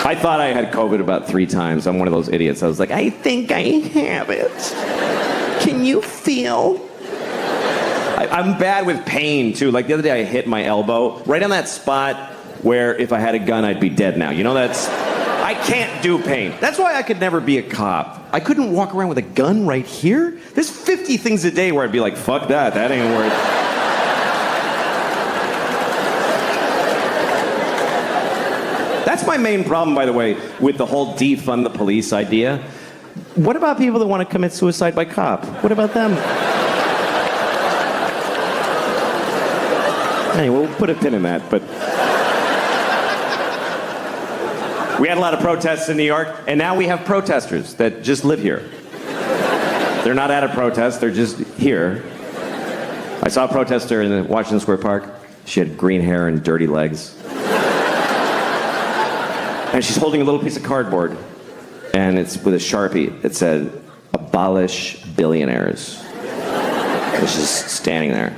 I thought I had COVID about 3 times. I'm one of those idiots. I was like, I think I have it. Can you feel? I'm bad with pain, too. Like, the other day I hit my elbow right on that spot where if I had a gun, I'd be dead now. You know, I can't do pain. That's why I could never be a cop. I couldn't walk around with a gun right here. There's 50 things a day where I'd be like, fuck that ain't worth. That's my main problem, by the way, with the whole defund the police idea. What about people that want to commit suicide by cop? What about them? Anyway, we'll put a pin in that, but... We had a lot of protests in New York, and now we have protesters that just live here. They're not at a protest, they're just here. I saw a protester in the Washington Square Park. She had green hair and dirty legs. And she's holding a little piece of cardboard, and it's with a Sharpie. It said, "Abolish billionaires." And she's standing there.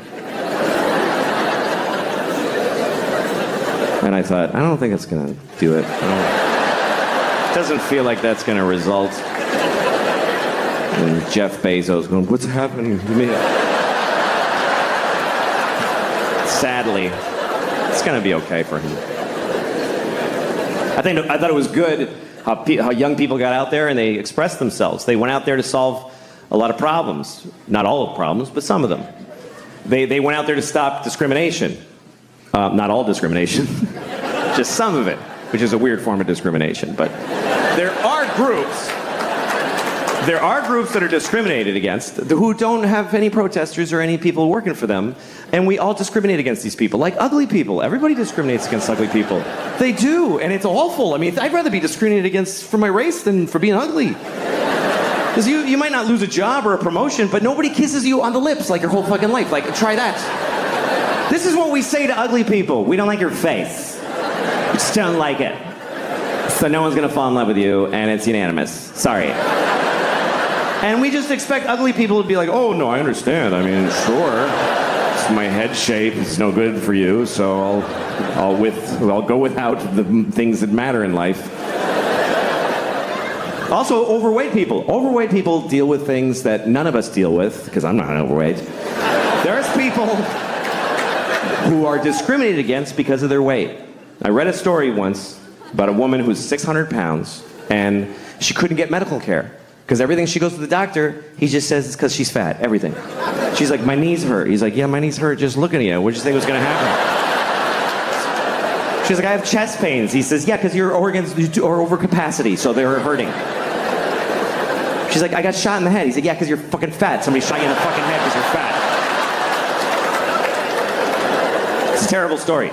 And I thought, I don't think it's gonna do it. It doesn't feel like that's gonna result. And Jeff Bezos going, what's happening to me? Sadly, it's gonna be okay for him. I thought it was good how young people got out there and they expressed themselves. They went out there to solve a lot of problems. Not all of the problems, but some of them. They went out there to stop discrimination. Not all discrimination, just some of it, which is a weird form of discrimination. But there are groups that are discriminated against who don't have any protesters or any people working for them. And we all discriminate against these people, like ugly people. Everybody discriminates against ugly people. They do, and it's awful. I mean, I'd rather be discriminated against for my race than for being ugly. Because you might not lose a job or a promotion, but nobody kisses you on the lips like your whole fucking life. Like, try that. This is what we say to ugly people. We don't like your face. We just don't like it. So no one's gonna fall in love with you, and it's unanimous. Sorry. And we just expect ugly people to be like, oh, no, I understand. I mean, sure. My head shape is no good for you, so I'll go without the things that matter in life. Also, overweight people. Overweight people deal with things that none of us deal with, because I'm not overweight. There's people who are discriminated against because of their weight. I read a story once about a woman who's 600 pounds, and she couldn't get medical care. Because everything she goes to the doctor, he just says it's because she's fat. Everything. She's like, my knees hurt. He's like, yeah, my knees hurt just looking at you. What did you think was going to happen? She's like, I have chest pains. He says, yeah, because your organs are over capacity, so they're hurting. She's like, I got shot in the head. He's like, yeah, because you're fucking fat. Somebody shot you in the fucking head because you're fat. It's a terrible story.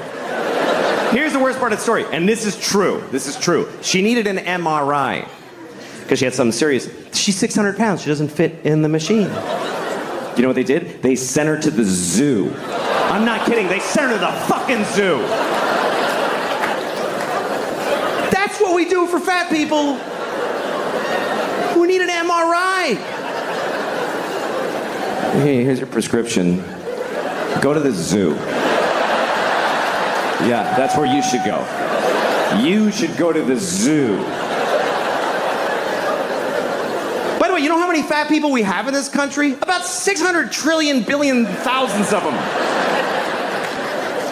Here's the worst part of the story, and this is true. This is true. She needed an MRI. Because she had something serious. She's 600 pounds. She doesn't fit in the machine. You know what they did? They sent her to the zoo. I'm not kidding. They sent her to the fucking zoo. That's what we do for fat people who need an MRI. Hey, here's your prescription. Go to the zoo. Yeah, that's where you should go. You should go to the zoo. You know how many fat people we have in this country? About 600 trillion billion thousands of them.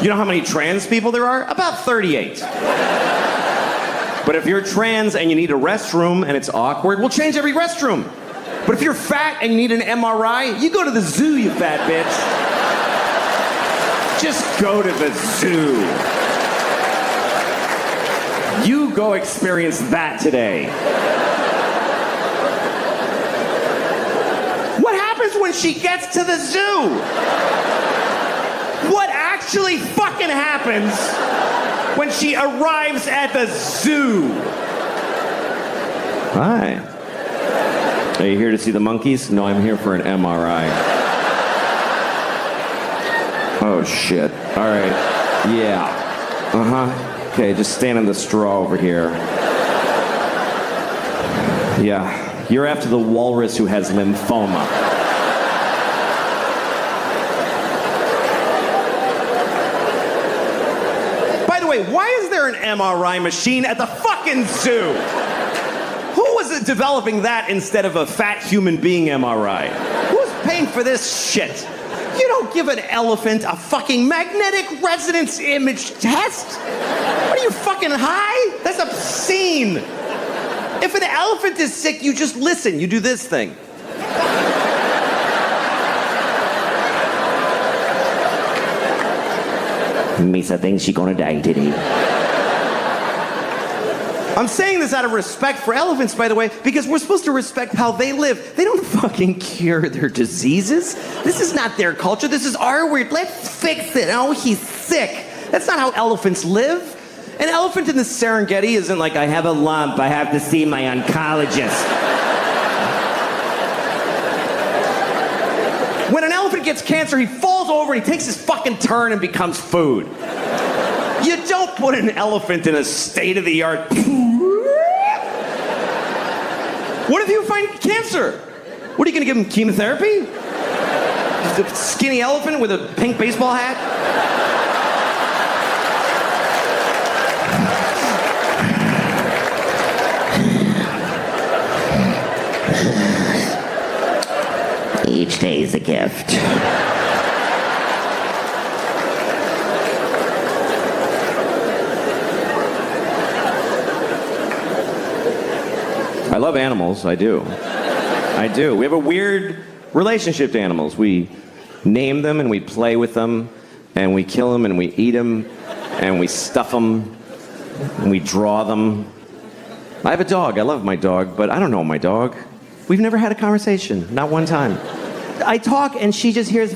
You know how many trans people there are? About 38. But if you're trans and you need a restroom and it's awkward, we'll change every restroom. But if you're fat and you need an MRI, you go to the zoo, you fat bitch. Just go to the zoo. You go experience that today. When she gets to the zoo, what actually fucking happens when she arrives at the zoo? Hi. Are you here to see the monkeys? No, I'm here for an MRI. Oh shit. All right. Yeah. Okay, just stand in the straw over here. Yeah. You're after the walrus who has lymphoma. Why is there there an MRI machine at the fucking zoo? Who was developing that instead of a fat human being MRI? Who's paying for this shit? You don't give an elephant a fucking magnetic resonance image test. What are you, fucking high? That's obscene. If an elephant is sick, you just listen. You do this thing. Misa thinks she's gonna die today. I'm saying this out of respect for elephants, by the way, because we're supposed to respect how they live. They don't fucking cure their diseases. This is not their culture. This is our weird. Let's fix it. Oh, he's sick. That's not how elephants live. An elephant in the Serengeti isn't like, I have a lump, I have to see my oncologist. When an elephant gets cancer, he falls over and he takes his fucking turn and becomes food. You don't put an elephant in a state-of-the-art... What if you find cancer? What, are you gonna give him chemotherapy? The skinny elephant with a pink baseball hat? Each day is a gift. I love animals, I do. I do. We have a weird relationship to animals. We name them and we play with them, and we kill them and we eat them, and we stuff them, and we draw them. I have a dog. I love my dog, but I don't know my dog. We've never had a conversation, not one time. I talk and she just hears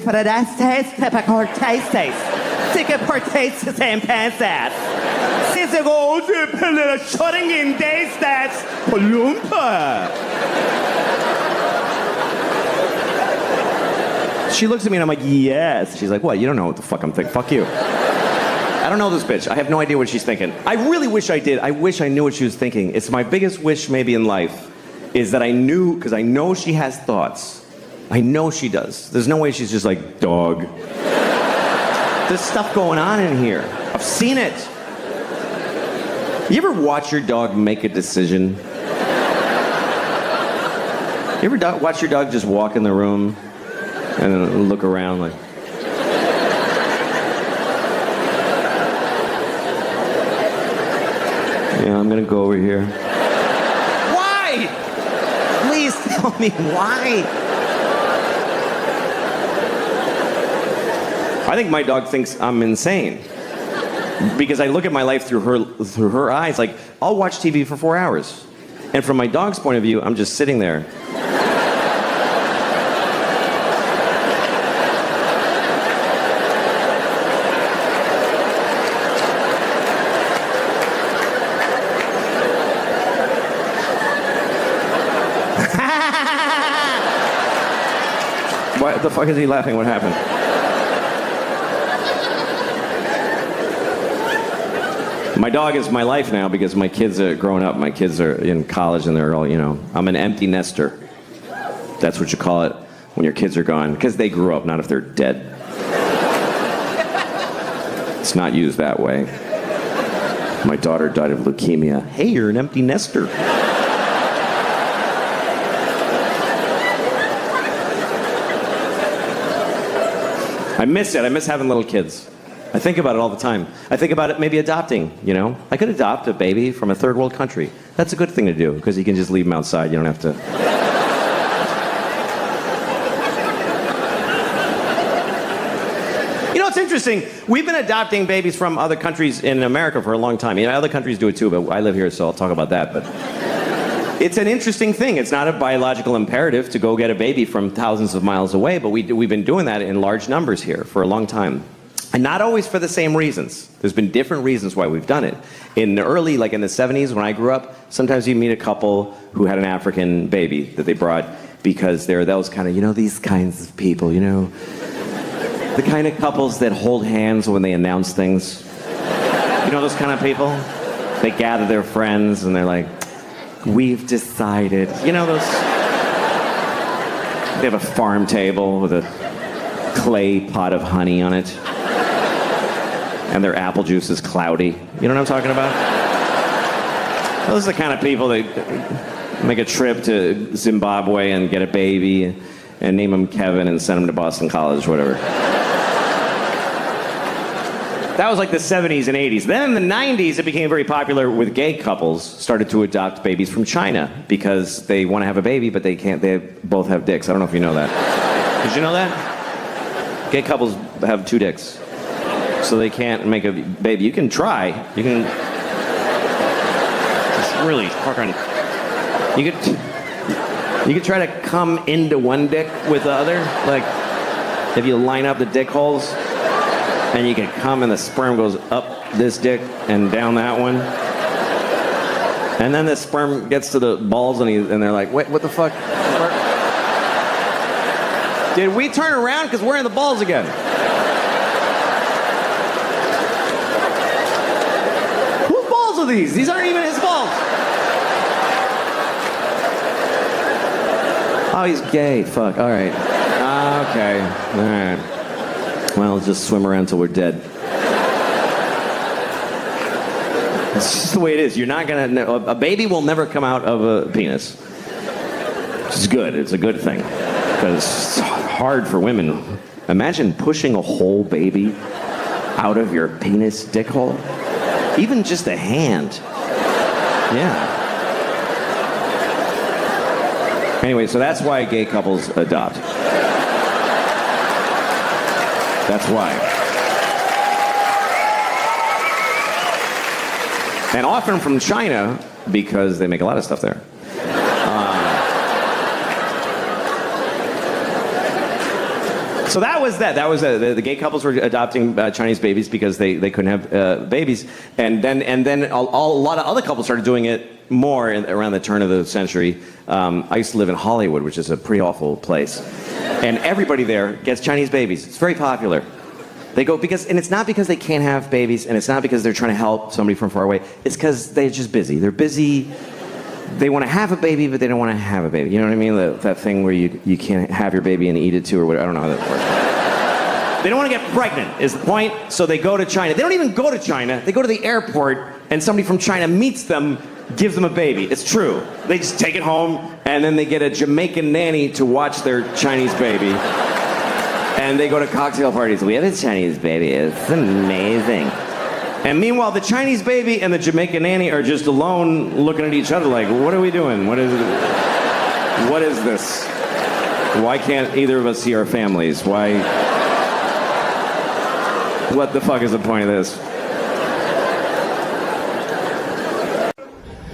She looks at me and I'm like, yes. She's like, what? You don't know what the fuck I'm thinking. Fuck you. I don't know this bitch. I have no idea what she's thinking. I really wish I did. I wish I knew what she was thinking. It's my biggest wish maybe in life is that I knew, because I know she has thoughts. I know she does. There's no way she's just like, dog. There's stuff going on in here. I've seen it. You ever watch your dog make a decision? You ever watch your dog just walk in the room and then look around like... Yeah, I'm gonna go over here. Why? Please tell me why. I think my dog thinks I'm insane. Because I look at my life through her eyes. Like, I'll watch TV for 4 hours. And from my dog's point of view, I'm just sitting there. What the fuck is he laughing? What happened? My dog is my life now because my kids are growing up. My kids are in college and they're all, you know, I'm an empty nester. That's what you call it when your kids are gone. Because they grew up, not if they're dead. It's not used that way. My daughter died of leukemia. Hey, you're an empty nester. I miss it. I miss having little kids. I think about it all the time. I think about it maybe adopting, you know? I could adopt a baby from a third world country. That's a good thing to do, because you can just leave them outside. You don't have to... You know, it's interesting. We've been adopting babies from other countries in America for a long time. You know, other countries do it too, but I live here, so I'll talk about that. But it's an interesting thing. It's not a biological imperative to go get a baby from thousands of miles away, but we've been doing that in large numbers here for a long time. And not always for the same reasons. There's been different reasons why we've done it. In the early, like in the 70s when I grew up, sometimes you'd meet a couple who had an African baby that they brought because they're those kind of, you know, these kinds of people, you know. The kind of couples that hold hands when they announce things. You know those kind of people? They gather their friends and they're like, we've decided. You know those? They have a farm table with a clay pot of honey on it. and their apple juice is cloudy. You know what I'm talking about? Those are the kind of people that make a trip to Zimbabwe and get a baby and name him Kevin and send him to Boston College, whatever. That was like the 70s and 80s. Then in the 90s, it became very popular with gay couples started to adopt babies from China because they want to have a baby, but they can't. They both have dicks. I don't know if you know that. Did you know that? Gay couples have 2 dicks, so they can't make a baby. You can try. You can. It's really fucking. You could try to come into one dick with the other, like if you line up the dick holes. And you can come and the sperm goes up this dick and down that one. And then the sperm gets to the balls and they're like, wait, what the fuck? Did we turn around? Because we're in the balls again. Whose balls are these? These aren't even his balls. Oh, he's gay. Fuck. All right. Okay. All right. Well, let's just swim around till we're dead. It's just the way it is. You're not gonna. A baby will never come out of a penis. It's good. It's a good thing because it's hard for women. Imagine pushing a whole baby out of your penis dick hole. Even just a hand. Yeah. Anyway, so that's why gay couples adopt. That's why. And often from China, because they make a lot of stuff there. So that was that. That was the gay couples were adopting Chinese babies because they couldn't have babies. And then a lot of other couples started doing it more around the turn of the century. I used to live in Hollywood, which is a pretty awful place. And everybody there gets Chinese babies. It's very popular. They go and it's not because they can't have babies, and it's not because they're trying to help somebody from far away. It's because they're just busy. They're busy. They want to have a baby, but they don't want to have a baby. You know what I mean? That thing where you can't have your baby and eat it too, or whatever. I don't know how that works. They don't want to get pregnant, is the point. So they go to China. They don't even go to China. They go to the airport, and somebody from China meets them, gives them a baby. It's true. They just take it home, and then they get a Jamaican nanny to watch their Chinese baby. And they go to cocktail parties. We have a Chinese baby. It's amazing. And meanwhile, the Chinese baby and the Jamaican nanny are just alone looking at each other like, what are we doing? What is this? Why can't either of us see our families? Why? What the fuck is the point of this?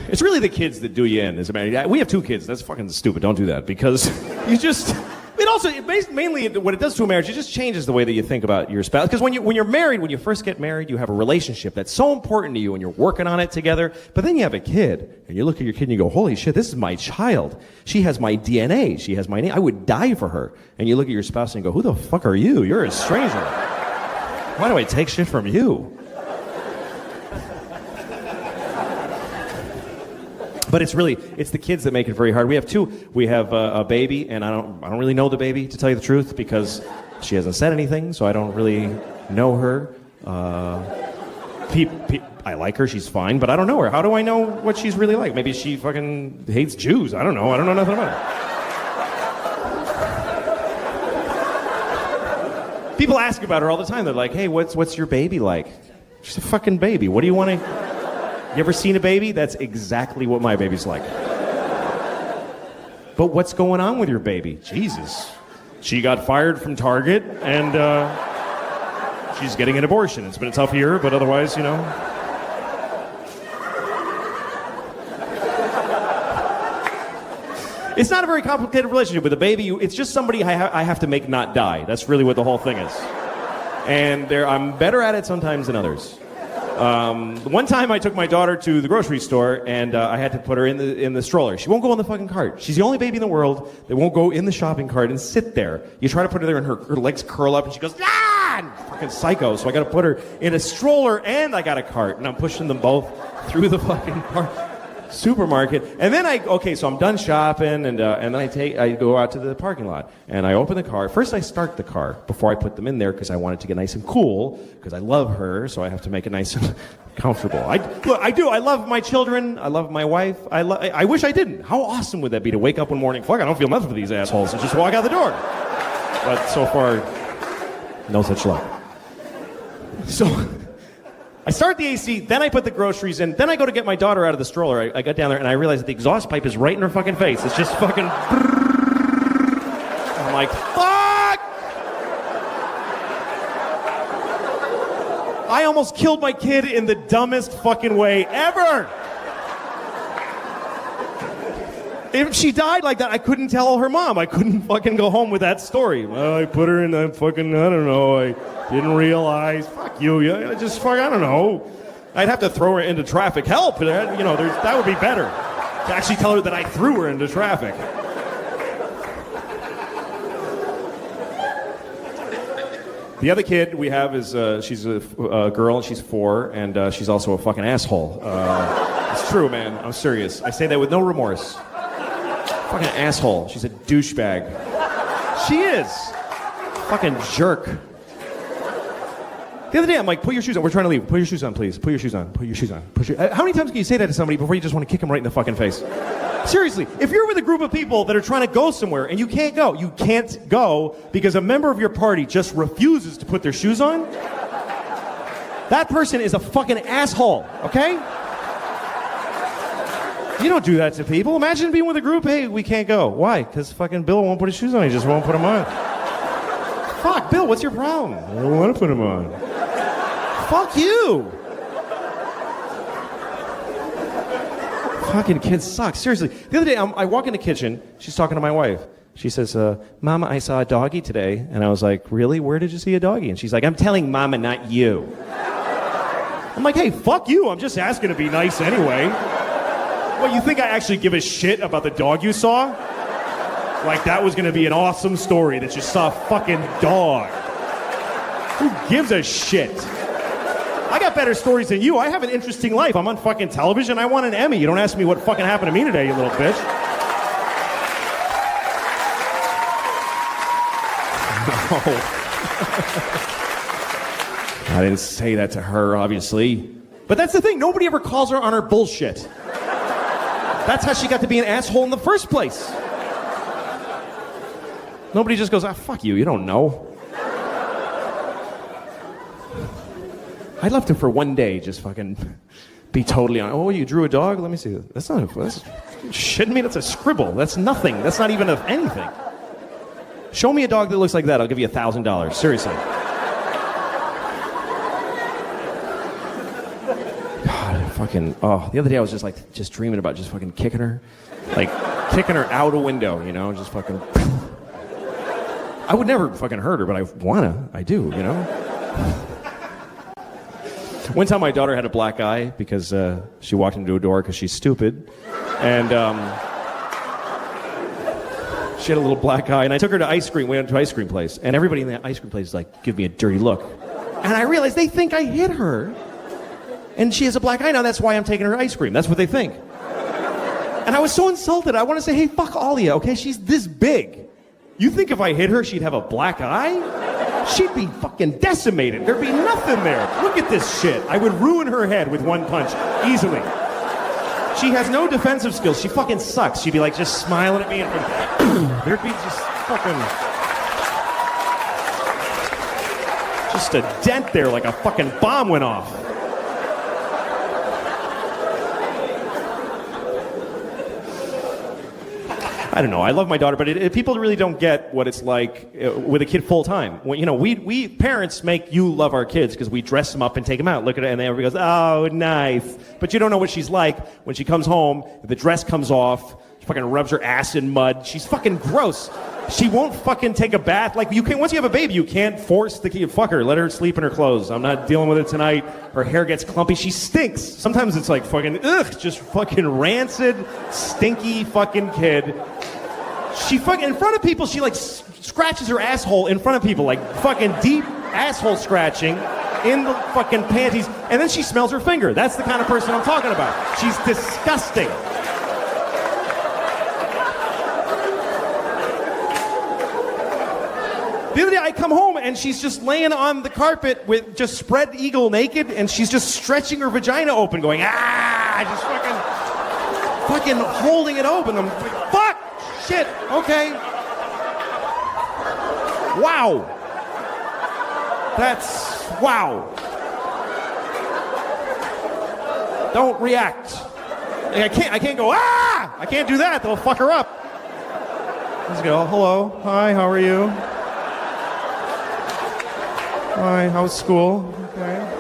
It's really the kids that do you in, as a matter. We have 2 kids. That's fucking stupid. Don't do that because you just. Mainly what it does to a marriage, it just changes the way that you think about your spouse. Because when you're married, when you first get married, you have a relationship that's so important to you and you're working on it together. But then you have a kid and you look at your kid and you go, holy shit, this is my child. She has my DNA. She has my name. I would die for her. And you look at your spouse and you go, who the fuck are you? You're a stranger. Why do I take shit from you? But it's the kids that make it very hard. We have 2. We have a baby, and I don't really know the baby, to tell you the truth, because she hasn't said anything, so I don't really know her. I like her, she's fine, but I don't know her. How do I know what she's really like? Maybe she fucking hates Jews. I don't know nothing about her. People ask about her all the time. They're like, hey, what's your baby like? She's a fucking baby. What do you want to... You ever seen a baby? That's exactly what my baby's like. But what's going on with your baby? Jesus. She got fired from Target, and she's getting an abortion. It's been a tough year, but otherwise, you know. It's not a very complicated relationship with a baby. It's just somebody I have to make not die. That's really what the whole thing is. And I'm better at it sometimes than others. One time I took my daughter to the grocery store and I had to put her in the stroller. She won't go in the fucking cart. She's the only baby in the world that won't go in the shopping cart and sit there. You try to put her there and her legs curl up and she goes, ah! And fucking psycho. So I got to put her in a stroller and I got a cart and I'm pushing them both through the fucking cart. supermarket, and then so I'm done shopping, and then I go out to the parking lot, and I open the car. First, I start the car before I put them in there because I want it to get nice and cool. Because I love her, so I have to make it nice and comfortable. I do. I love my children. I love my wife. I wish I didn't. How awesome would that be to wake up one morning? Fuck, I don't feel nothing for these assholes, and just walk out the door. But so far, no such luck. So I start the AC, then I put the groceries in, then I go to get my daughter out of the stroller. I got down there and I realized that the exhaust pipe is right in her fucking face. It's just fucking... I'm like, fuck! I almost killed my kid in the dumbest fucking way ever! If she died like that, I couldn't tell her mom. I couldn't fucking go home with that story. Well, I put her in the fucking, I don't know, I didn't realize. Fuck you, I don't know. I'd have to throw her into traffic. Help, that would be better. To actually tell her that I threw her into traffic. The other kid we have is, she's a girl, and she's 4, and she's also a fucking asshole. It's true, man. I'm serious. I say that with no remorse. Fucking asshole. She's a douchebag. She is. Fucking jerk. The other day, I'm like, put your shoes on. We're trying to leave. Put your shoes on, please. Put your shoes on. Put your shoes on. How many times can you say that to somebody before you just want to kick them right in the fucking face? Seriously, if you're with a group of people that are trying to go somewhere and you can't go because a member of your party just refuses to put their shoes on, that person is a fucking asshole, okay? You don't do that to people. Imagine being with a group, hey, we can't go. Why? Because fucking Bill won't put his shoes on. He just won't put them on. Fuck, Bill, what's your problem? I don't want to put them on. Fuck you. Fucking kids suck. Seriously. The other day, I walk in the kitchen. She's talking to my wife. She says, Mama, I saw a doggy today. And I was like, really? Where did you see a doggy? And she's like, I'm telling Mama, not you. I'm like, hey, fuck you. I'm just asking to be nice anyway. What, you think I actually give a shit about the dog you saw? Like that was gonna be an awesome story that you saw a fucking dog. Who gives a shit? I got better stories than you. I have an interesting life. I'm on fucking television. I won an Emmy. You don't ask me what fucking happened to me today, you little bitch. No. I didn't say that to her, obviously. But that's the thing. Nobody ever calls her on her bullshit. That's how she got to be an asshole in the first place. Nobody just goes, fuck you, you don't know. I'd love to, for one day, just fucking be totally on. Oh, you drew a dog? Let me see. That's shitting me? That's a scribble. That's nothing. That's not even anything. Show me a dog that looks like that. I'll give you $1,000. Seriously. The other day I was just dreaming about just fucking kicking her. Like, kicking her out a window, just fucking... I would never fucking hurt her, but I do, One time my daughter had a black eye because she walked into a door because she's stupid. And she had a little black eye, and I took her to ice cream. We went to an ice cream place, and everybody in the ice cream place is like, give me a dirty look. And I realized they think I hit her. And she has a black eye now, that's why I'm taking her ice cream. That's what they think. And I was so insulted. I want to say, hey, fuck all of you, okay? She's this big. You think if I hit her, she'd have a black eye? She'd be fucking decimated. There'd be nothing there. Look at this shit. I would ruin her head with one punch, easily. She has no defensive skills. She fucking sucks. She'd be like just smiling at me and there'd be just fucking... just a dent there like a fucking bomb went off. I don't know. I love my daughter, but people really don't get what it's like with a kid full time. We parents make you love our kids because we dress them up and take them out. Look at it, and everybody goes, "Oh, nice." But you don't know what she's like when she comes home. The dress comes off. She fucking rubs her ass in mud. She's fucking gross. She won't fucking take a bath. Like once you have a baby, you can't force the kid. Fuck her. Let her sleep in her clothes. I'm not dealing with it tonight. Her hair gets clumpy. She stinks. Sometimes it's like fucking just fucking rancid, stinky fucking kid. She fucking, in front of people, she like scratches her asshole in front of people, like fucking deep asshole scratching in the fucking panties, and then she smells her finger. That's the kind of person I'm talking about. She's disgusting. The other day I come home and she's just laying on the carpet with just spread eagle naked, and she's just stretching her vagina open, going, just fucking holding it open. I'm like, fuck, shit, okay. Wow. That's, wow. Don't react. I can't go, I can't do that, they'll fuck her up. Let's go, hello, hi, how are you? Hi, how's school? Okay.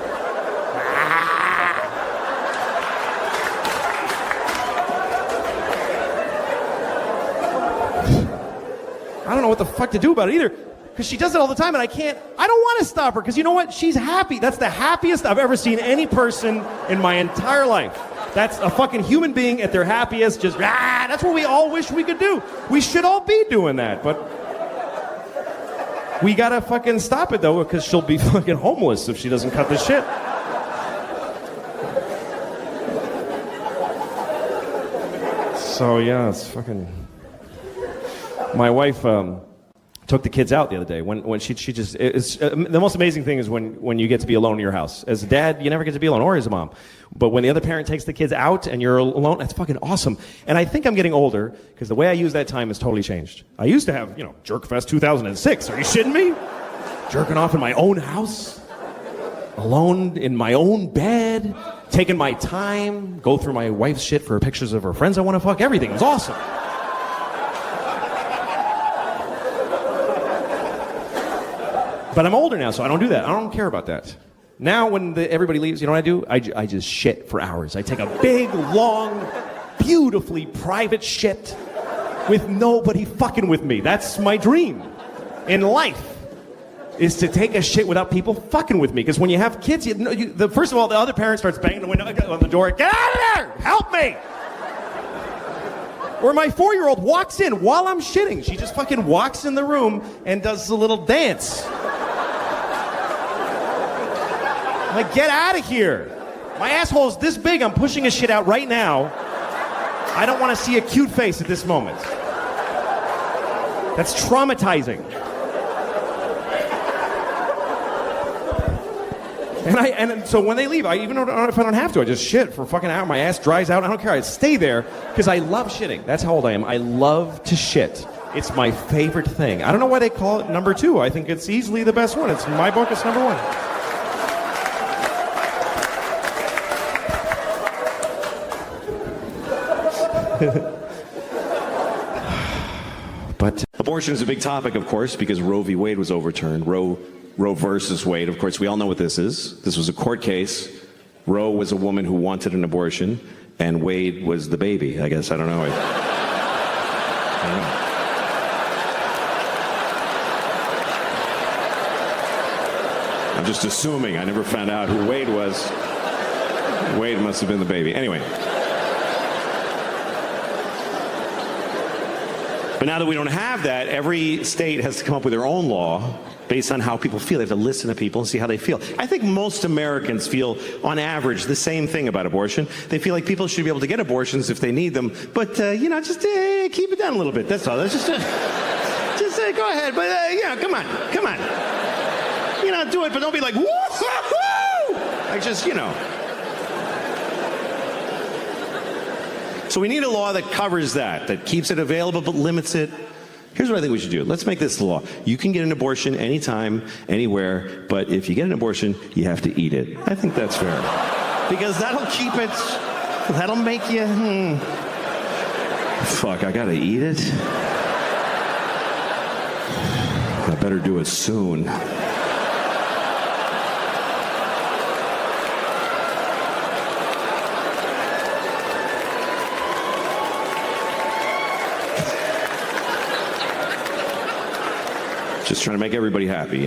I don't know what the fuck to do about it either, because she does it all the time, and I don't want to stop her, because you know what? She's happy. That's the happiest I've ever seen any person in my entire life. That's a fucking human being at their happiest, just, that's what we all wish we could do. We should all be doing that, but we gotta fucking stop it, though, because she'll be fucking homeless if she doesn't cut this shit. So, yeah, it's fucking... My wife took the kids out the other day. When she just... the most amazing thing is when you get to be alone in your house. As a dad, you never get to be alone, or as a mom. But when the other parent takes the kids out and you're alone, that's fucking awesome. And I think I'm getting older, because the way I use that time has totally changed. I used to have, Jerkfest 2006. Are you shitting me? Jerking off in my own house, alone in my own bed, taking my time, go through my wife's shit for pictures of her friends I want to fuck. Everything was awesome. But I'm older now, so I don't do that. I don't care about that. Now, when everybody leaves, you know what I do? I just shit for hours. I take a big, long, beautifully private shit with nobody fucking with me. That's my dream in life, is to take a shit without people fucking with me. Because when you have kids, first of all, the other parent starts banging the window on the door. Get out of there! Help me! Or my 4-year-old walks in while I'm shitting. She just fucking walks in the room and does a little dance. Like, get out of here. My asshole is this big, I'm pushing a shit out right now. I don't want to see a cute face at this moment. That's traumatizing. And so when they leave, even if I don't have to, I just shit for fucking hour. My ass dries out. I don't care. I stay there because I love shitting. That's how old I am. I love to shit. It's my favorite thing. I don't know why they call it number 2. I think it's easily the best one. It's in my book. It's number 1. But abortion is a big topic, of course, because Roe v. Wade was overturned. Roe versus Wade. Of course, we all know what this is. This was a court case. Roe was a woman who wanted an abortion, and Wade was the baby. I guess, I don't know. I'm just assuming. I never found out who Wade was. Wade must have been the baby. Anyway. But now that we don't have that, every state has to come up with their own law based on how people feel. They have to listen to people and see how they feel. I think most Americans feel, on average, the same thing about abortion. They feel like people should be able to get abortions if they need them, but, just keep it down a little bit. That's all. That's just go ahead, but, come on. Do it, but don't be like, woo-hoo-hoo! Like, just. So we need a law that covers that keeps it available but limits it. Here's what I think we should do. Let's make this the law. You can get an abortion anytime, anywhere, but if you get an abortion, you have to eat it. I think that's fair. Because that'll keep it, that'll make you, fuck, I gotta eat it? I better do it soon. Just trying to make everybody happy,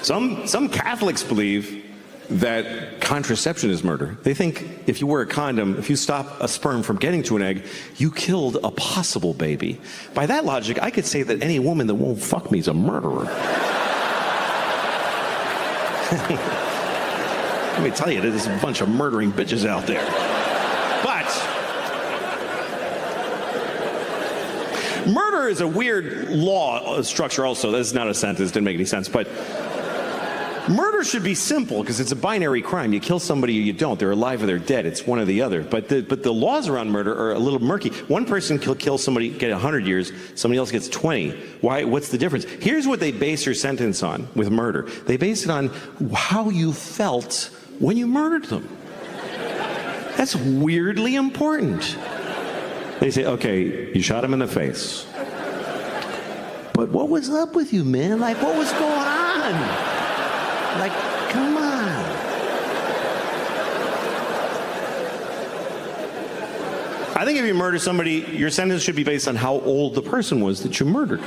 Some Catholics believe that contraception is murder. They think if you wear a condom, if you stop a sperm from getting to an egg, you killed a possible baby. By that logic, I could say that any woman that won't fuck me is a murderer. Let me tell you, there's a bunch of murdering bitches out there. But murder is a weird law structure also. That's not a sentence, didn't make any sense, but murder should be simple because it's a binary crime. You kill somebody or you don't. They're alive or they're dead. It's one or the other. But the laws around murder are a little murky. One person can kill somebody, get 100 years. Somebody else gets 20. Why? What's the difference? Here's what they base your sentence on with murder. They base it on how you felt when you murdered them. That's weirdly important. They say, okay, you shot him in the face. But what was up with you, man? Like, what was going on? Like, come on. I think if you murder somebody, your sentence should be based on how old the person was that you murdered.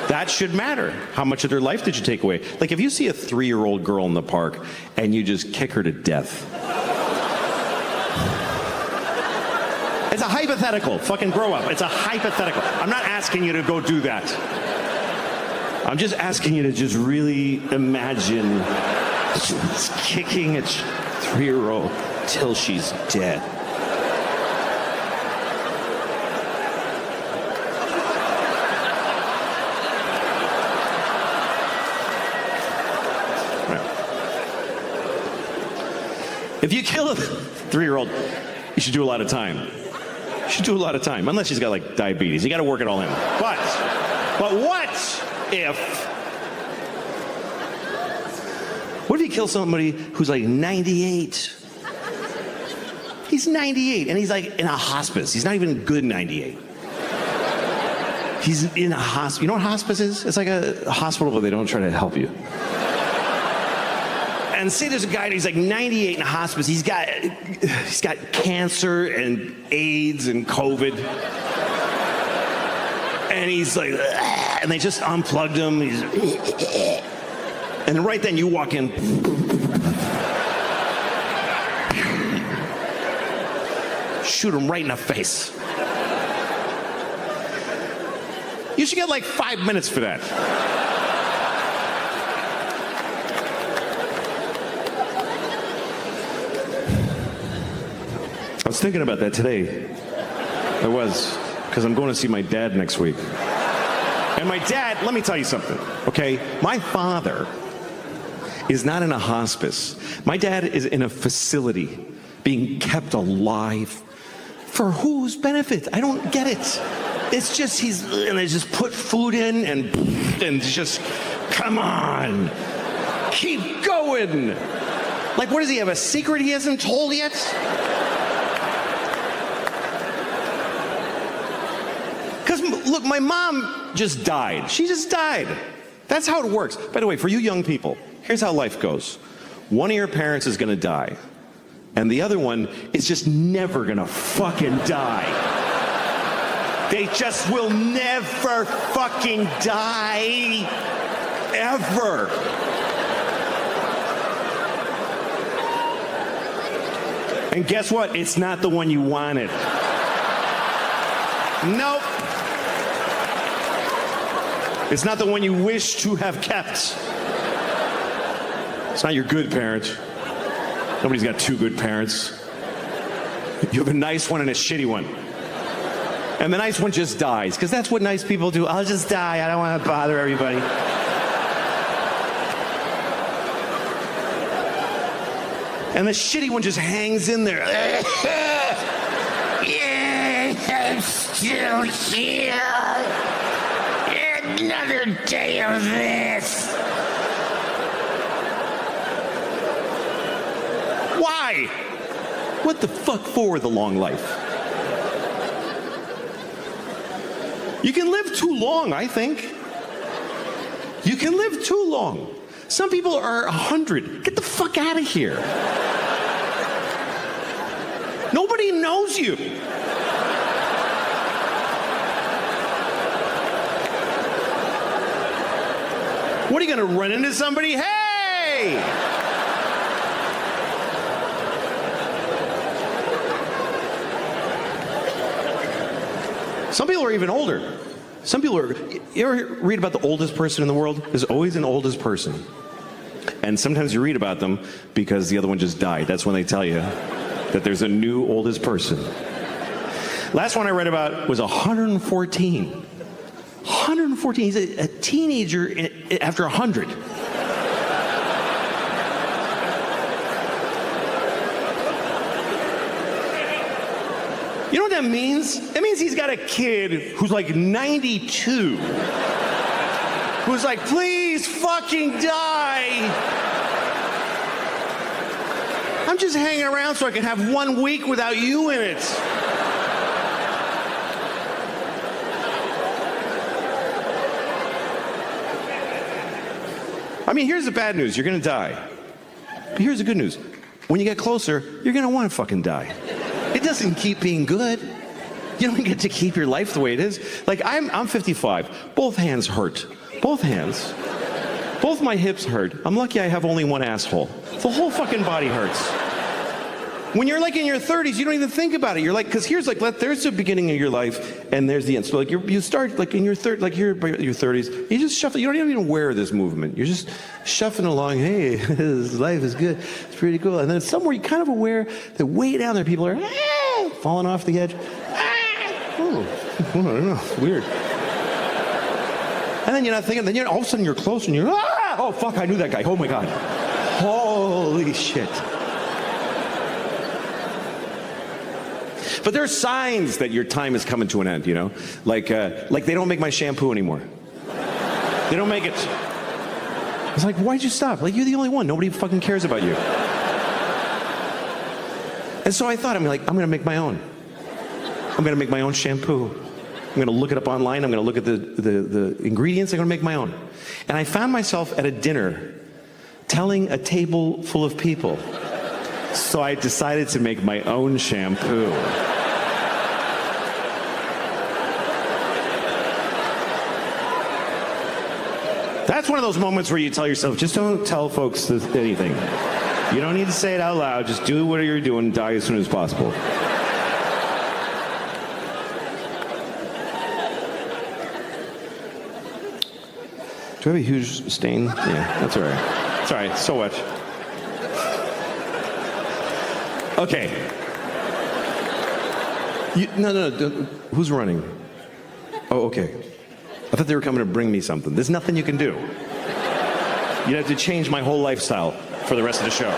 That should matter. How much of their life did you take away? Like, if you see a 3-year-old girl in the park and you just kick her to death. It's a hypothetical. Fucking grow up. It's a hypothetical. I'm not asking you to go do that. I'm just asking you to just really imagine just kicking a 3-year-old till she's dead. If you kill a 3-year-old, you should do a lot of time. You should do a lot of time, unless she's got like diabetes. You got to work it all in. But what if you kill somebody who's like 98? He's 98 and he's like in a hospice. He's not even good 98. He's in a hospice. You know what hospice is? It's like a hospital, but they don't try to help you. And say there's a guy who's like 98 in a hospice. He's got cancer and AIDS and COVID. And he's like, and they just unplugged him. And right then you walk in. Shoot him right in the face. You should get like 5 minutes for that. I was thinking about that today. I was, because I'm going to see my dad next week. And my dad, let me tell you something, okay? My father is not in a hospice. My dad is in a facility being kept alive. For whose benefit? I don't get it. It's just and they just put food in and just, come on. Keep going. Like, what does he have, a secret he hasn't told yet? Because, look, my mom just died. She just died. That's how it works. By the way, for you young people, here's how life goes. One of your parents is going to die, and the other one is just never going to fucking die. They just will never fucking die. Ever. And guess what? It's not the one you wanted. Nope. It's not the one you wish to have kept. It's not your good parent. Nobody's got two good parents. You have a nice one and a shitty one. And the nice one just dies, because that's what nice people do. I'll just die. I don't want to bother everybody. And the shitty one just hangs in there. Yeah, I'm still here. Another day of this. Why? What the fuck for the long life? You can live too long, I think. You can live too long. Some people are 100. Get the fuck out of here. Nobody knows you. What are you going to run into somebody? Hey! Some people are even older. Some people are, you ever read about the oldest person in the world? There's always an oldest person. And sometimes you read about them because the other one just died. That's when they tell you that there's a new oldest person. Last one I read about was 114. 114, he's a teenager after 100. You know what that means? That means he's got a kid who's like 92. Who's like, please fucking die. I'm just hanging around so I can have 1 week without you in it. I mean, here's the bad news. You're gonna die. But here's the good news. When you get closer, you're gonna want to fucking die. It doesn't keep being good. You don't get to keep your life the way it is. Like, I'm 55. Both hands hurt. Both hands. Both my hips hurt. I'm lucky I have only one asshole. The whole fucking body hurts. When you're like in your 30s, you don't even think about it. You're like, because here's like, there's the beginning of your life, and there's the end. So like, you start like in your your 30s, you just shuffle. You don't even aware of this movement. You're just shuffling along. Hey, this life is good. It's pretty cool. And then somewhere you're kind of aware that way down there, people are falling off the edge. Oh, I don't know. It's weird. And then you're not thinking. Then all of a sudden you're close, and you're oh fuck, I knew that guy. Oh my god. Holy shit. But there are signs that your time is coming to an end, you know? Like they don't make my shampoo anymore. They don't make it. It's like, why'd you stop? Like, you're the only one. Nobody fucking cares about you. And so I thought, I'm gonna make my own. I'm gonna make my own shampoo. I'm gonna look it up online. I'm gonna look at the ingredients. I'm gonna make my own. And I found myself at a dinner telling a table full of people. So I decided to make my own shampoo. That's one of those moments where you tell yourself, just don't tell folks anything. You don't need to say it out loud. Just do what you're doing and die as soon as possible. Do I have a huge stain? Yeah, that's all right. That's all right. So what? Okay. No. Who's running? Oh, okay. I thought they were coming to bring me something. There's nothing you can do. You'd have to change my whole lifestyle for the rest of the show.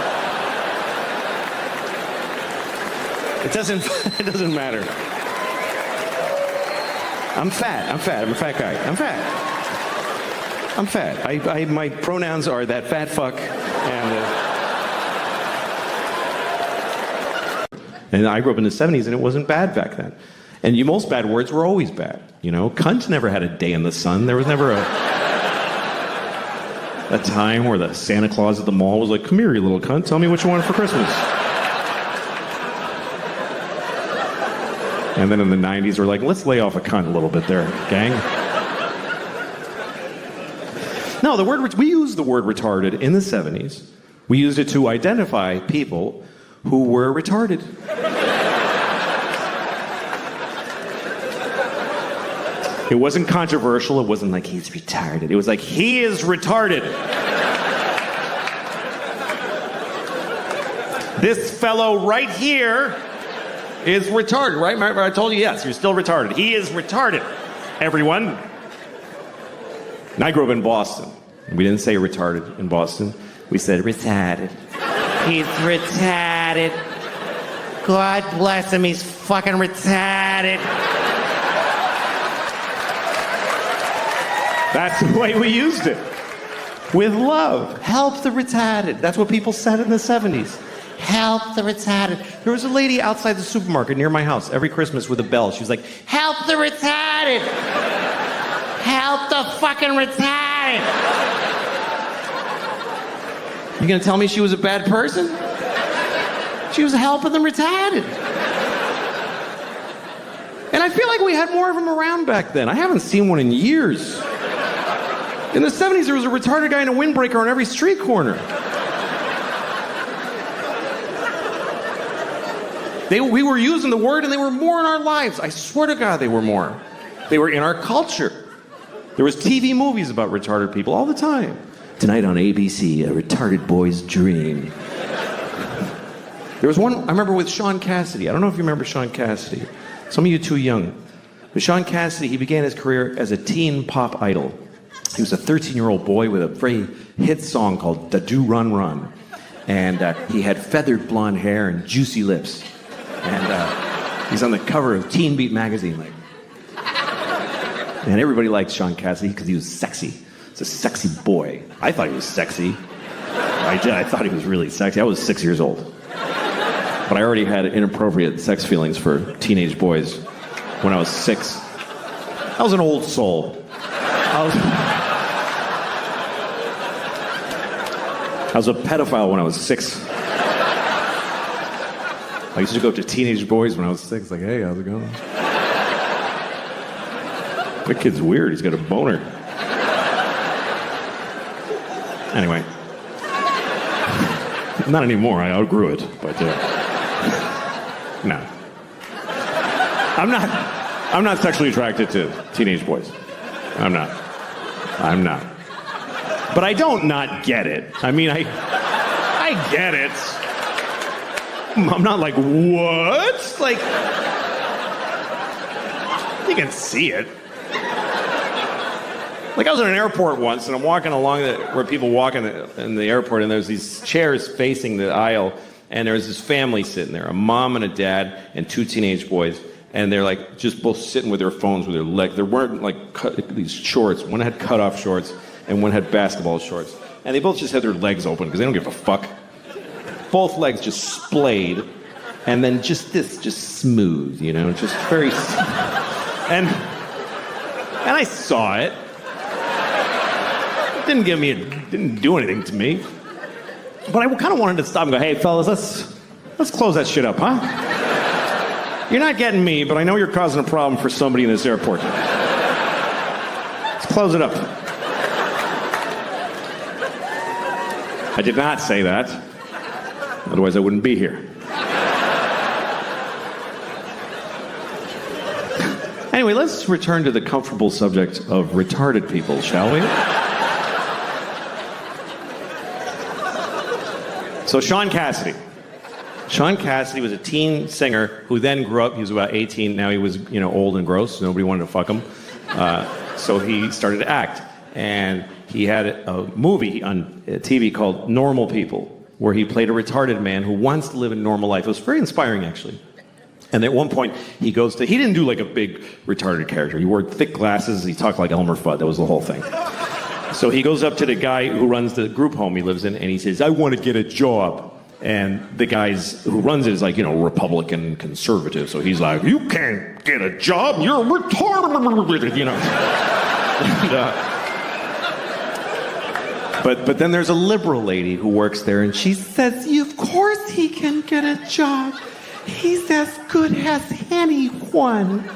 It doesn't matter. I'm fat. I'm a fat guy. I'm fat. My pronouns are that fat fuck and I grew up in the 70s, and it wasn't bad back then. And most bad words were always bad. You know, cunt never had a day in the sun. There was never a time where the Santa Claus at the mall was like, come here, you little cunt, tell me what you want for Christmas. And then in the 90s, we're like, let's lay off a cunt a little bit there, gang. No, we used the word retarded in the 70s. We used it to identify people who were retarded. It wasn't controversial. It wasn't like, he's retarded. It was like, he is retarded. This fellow right here is retarded, right? Remember I told you, yes, you're still retarded. He is retarded, everyone. And I grew up in Boston. We didn't say retarded in Boston. We said retarded. He's retarded. God bless him, he's fucking retarded. That's the way we used it. With love. Help the retarded. That's what people said in the 70s. Help the retarded. There was a lady outside the supermarket near my house every Christmas with a bell. She was like, help the retarded. Help the fucking retarded. You gonna tell me she was a bad person? She was helping the retarded. And I feel like we had more of them around back then. I haven't seen one in years. In the 70s, there was a retarded guy in a windbreaker on every street corner. We were using the word, and they were more in our lives. I swear to God, they were more. They were in our culture. There was TV movies about retarded people all the time. Tonight on ABC, a retarded boy's dream. There was one, I remember with Sean Cassidy. I don't know if you remember Sean Cassidy. Some of you too young. But Sean Cassidy, he began his career as a teen pop idol. He was a 13-year-old boy with a very hit song called Da Do Run Run. And he had feathered blonde hair and juicy lips. And he's on the cover of Teen Beat magazine. Like. And everybody liked Sean Cassidy because he was sexy. He's a sexy boy. I thought he was sexy. I thought he was really sexy. I was 6 years old. But I already had inappropriate sex feelings for teenage boys when I was 6. I was an old soul. I was a pedophile when I was 6. I used to go up to teenage boys when I was 6, like, hey, how's it going? That kid's weird, he's got a boner. Anyway. Not anymore, I outgrew it, but no. I'm not sexually attracted to teenage boys. I'm not. But I don't not get it. I mean, I get it. I'm not like, what? Like, you can see it. Like, I was in an airport once, and I'm walking along where people walk in the airport, and there's these chairs facing the aisle, and there's this family sitting there, a mom and a dad and 2 teenage boys, and they're like just both sitting with their phones with their legs. They're wearing like these shorts. One had cut-off shorts, and one had basketball shorts. And they both just had their legs open because they don't give a fuck. Both legs just splayed, and then just smooth, you know, just very. And I saw it. It didn't do anything to me. But I kind of wanted to stop and go, hey, fellas, let's close that shit up, huh? You're not getting me, but I know you're causing a problem for somebody in this airport. Let's close it up. I did not say that. Otherwise, I wouldn't be here. Anyway, let's return to the comfortable subject of retarded people, shall we? So Sean Cassidy. Sean Cassidy was a teen singer who then grew up. He was about 18. Now he was, old and gross. Nobody wanted to fuck him. So he started to act. And he had a movie on TV called Normal People, where he played a retarded man who wants to live a normal life. It was very inspiring, actually. And at one point, he didn't do like a big retarded character. He wore thick glasses. He talked like Elmer Fudd. That was the whole thing. So he goes up to the guy who runs the group home he lives in, and he says, I want to get a job. And the guys who runs it is like, Republican conservative. So he's like, you can't get a job. You're retarded, But then there's a liberal lady who works there, and she says, of course he can get a job. He's as good as anyone.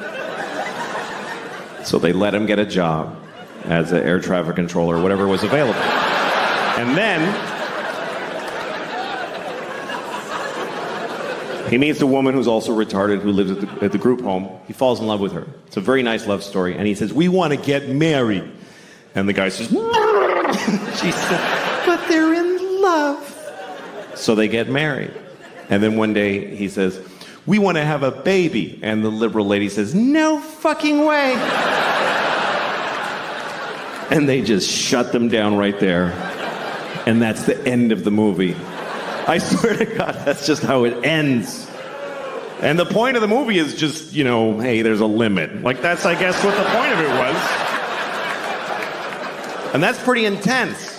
So they let him get a job as an air traffic controller, whatever was available. And then he meets a woman who's also retarded who lives at the group home. He falls in love with her. It's a very nice love story. And he says, we want to get married. And the guy says, she said, but they're in love. So they get married. And then one day he says, we want to have a baby. And the liberal lady says, no fucking way. And they just shut them down right there. And that's the end of the movie. I swear to God, that's just how it ends. And the point of the movie is just, hey, there's a limit. Like, that's, I guess, what the point of it was. And that's pretty intense.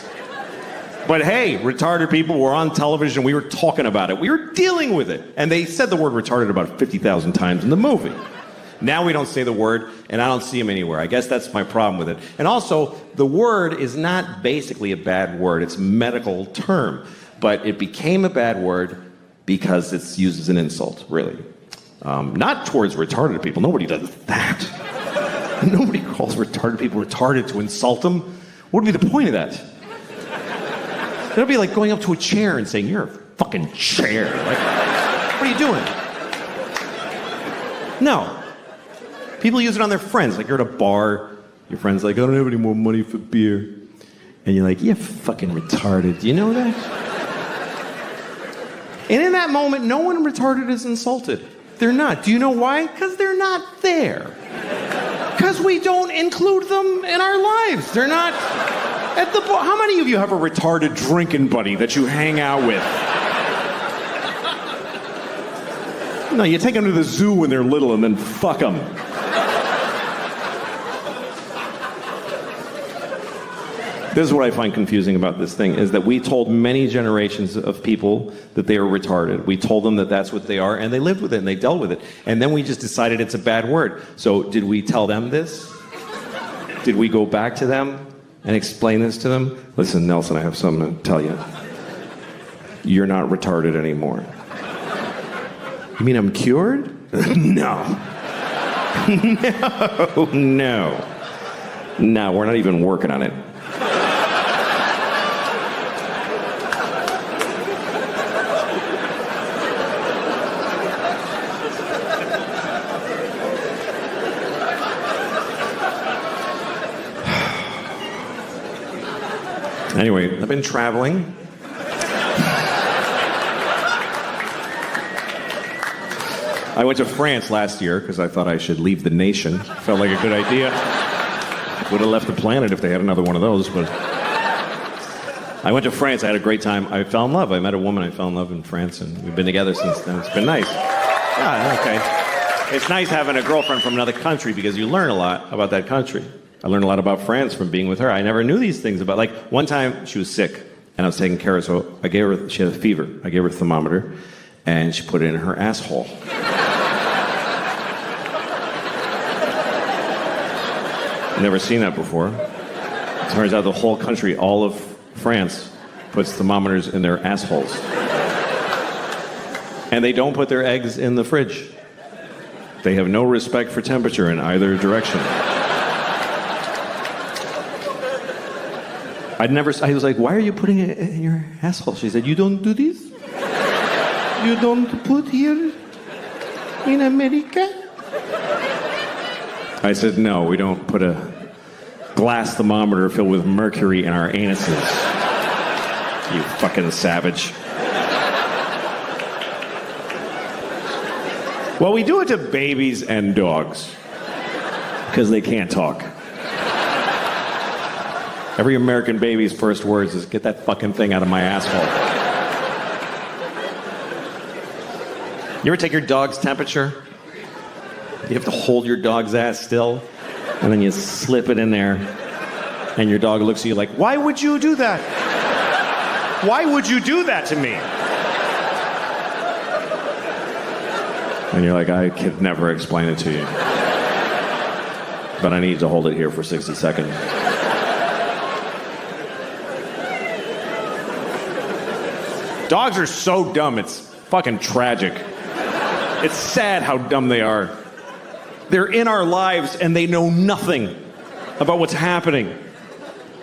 But hey, retarded people were on television. We were talking about it. We were dealing with it. And they said the word retarded about 50,000 times in the movie. Now we don't say the word, and I don't see them anywhere. I guess that's my problem with it. And also, the word is not basically a bad word. It's a medical term. But it became a bad word because it's used as an insult, really. Not towards retarded people. Nobody does that. Nobody calls retarded people retarded to insult them. What would be the point of that? It would be like going up to a chair and saying, you're a fucking chair. Like, what are you doing? No. People use it on their friends. Like you're at a bar, your friend's like, I don't have any more money for beer. And you're like, you're fucking retarded. Do you know that? And in that moment, no one retarded is insulted. They're not. Do you know why? Because they're not there. Because we don't include them in our lives. They're not at the bar. How many of you have a retarded drinking buddy that you hang out with? No, you take them to the zoo when they're little and then fuck them. This is what I find confusing about this thing, is that we told many generations of people that they are retarded. We told them that that's what they are, and they lived with it, and they dealt with it. And then we just decided it's a bad word. So did we tell them this? Did we go back to them and explain this to them? Listen, Nelson, I have something to tell you. You're not retarded anymore. You mean I'm cured? No. No, we're not even working on it. Anyway, I've been traveling. I went to France last year because I thought I should leave the nation. Felt like a good idea. Would have left the planet if they had another one of those, but I went to France. I had a great time. I fell in love. I met a woman. I fell in love in France, and we've been together since then. It's been nice. Yeah, okay. It's nice having a girlfriend from another country because you learn a lot about that country. I learned a lot about France from being with her. I never knew these things about, like, one time she was sick, and I was taking care of her, so she had a fever. I gave her a thermometer, and she put it in her asshole. Never seen that before. It turns out the whole country, all of France, puts thermometers in their assholes. And they don't put their eggs in the fridge. They have no respect for temperature in either direction. I was like, why are you putting it in your asshole? She said, you don't do this? You don't put here in America? I said, no, we don't put a glass thermometer filled with mercury in our anuses. You fucking savage. Well, we do it to babies and dogs because they can't talk. Every American baby's first words is, get that fucking thing out of my asshole. You ever take your dog's temperature? You have to hold your dog's ass still, and then you slip it in there, and your dog looks at you like, why would you do that? Why would you do that to me? And you're like, I could never explain it to you. But I need to hold it here for 60 seconds. Dogs are so dumb, it's fucking tragic. It's sad how dumb they are. They're in our lives and they know nothing about what's happening.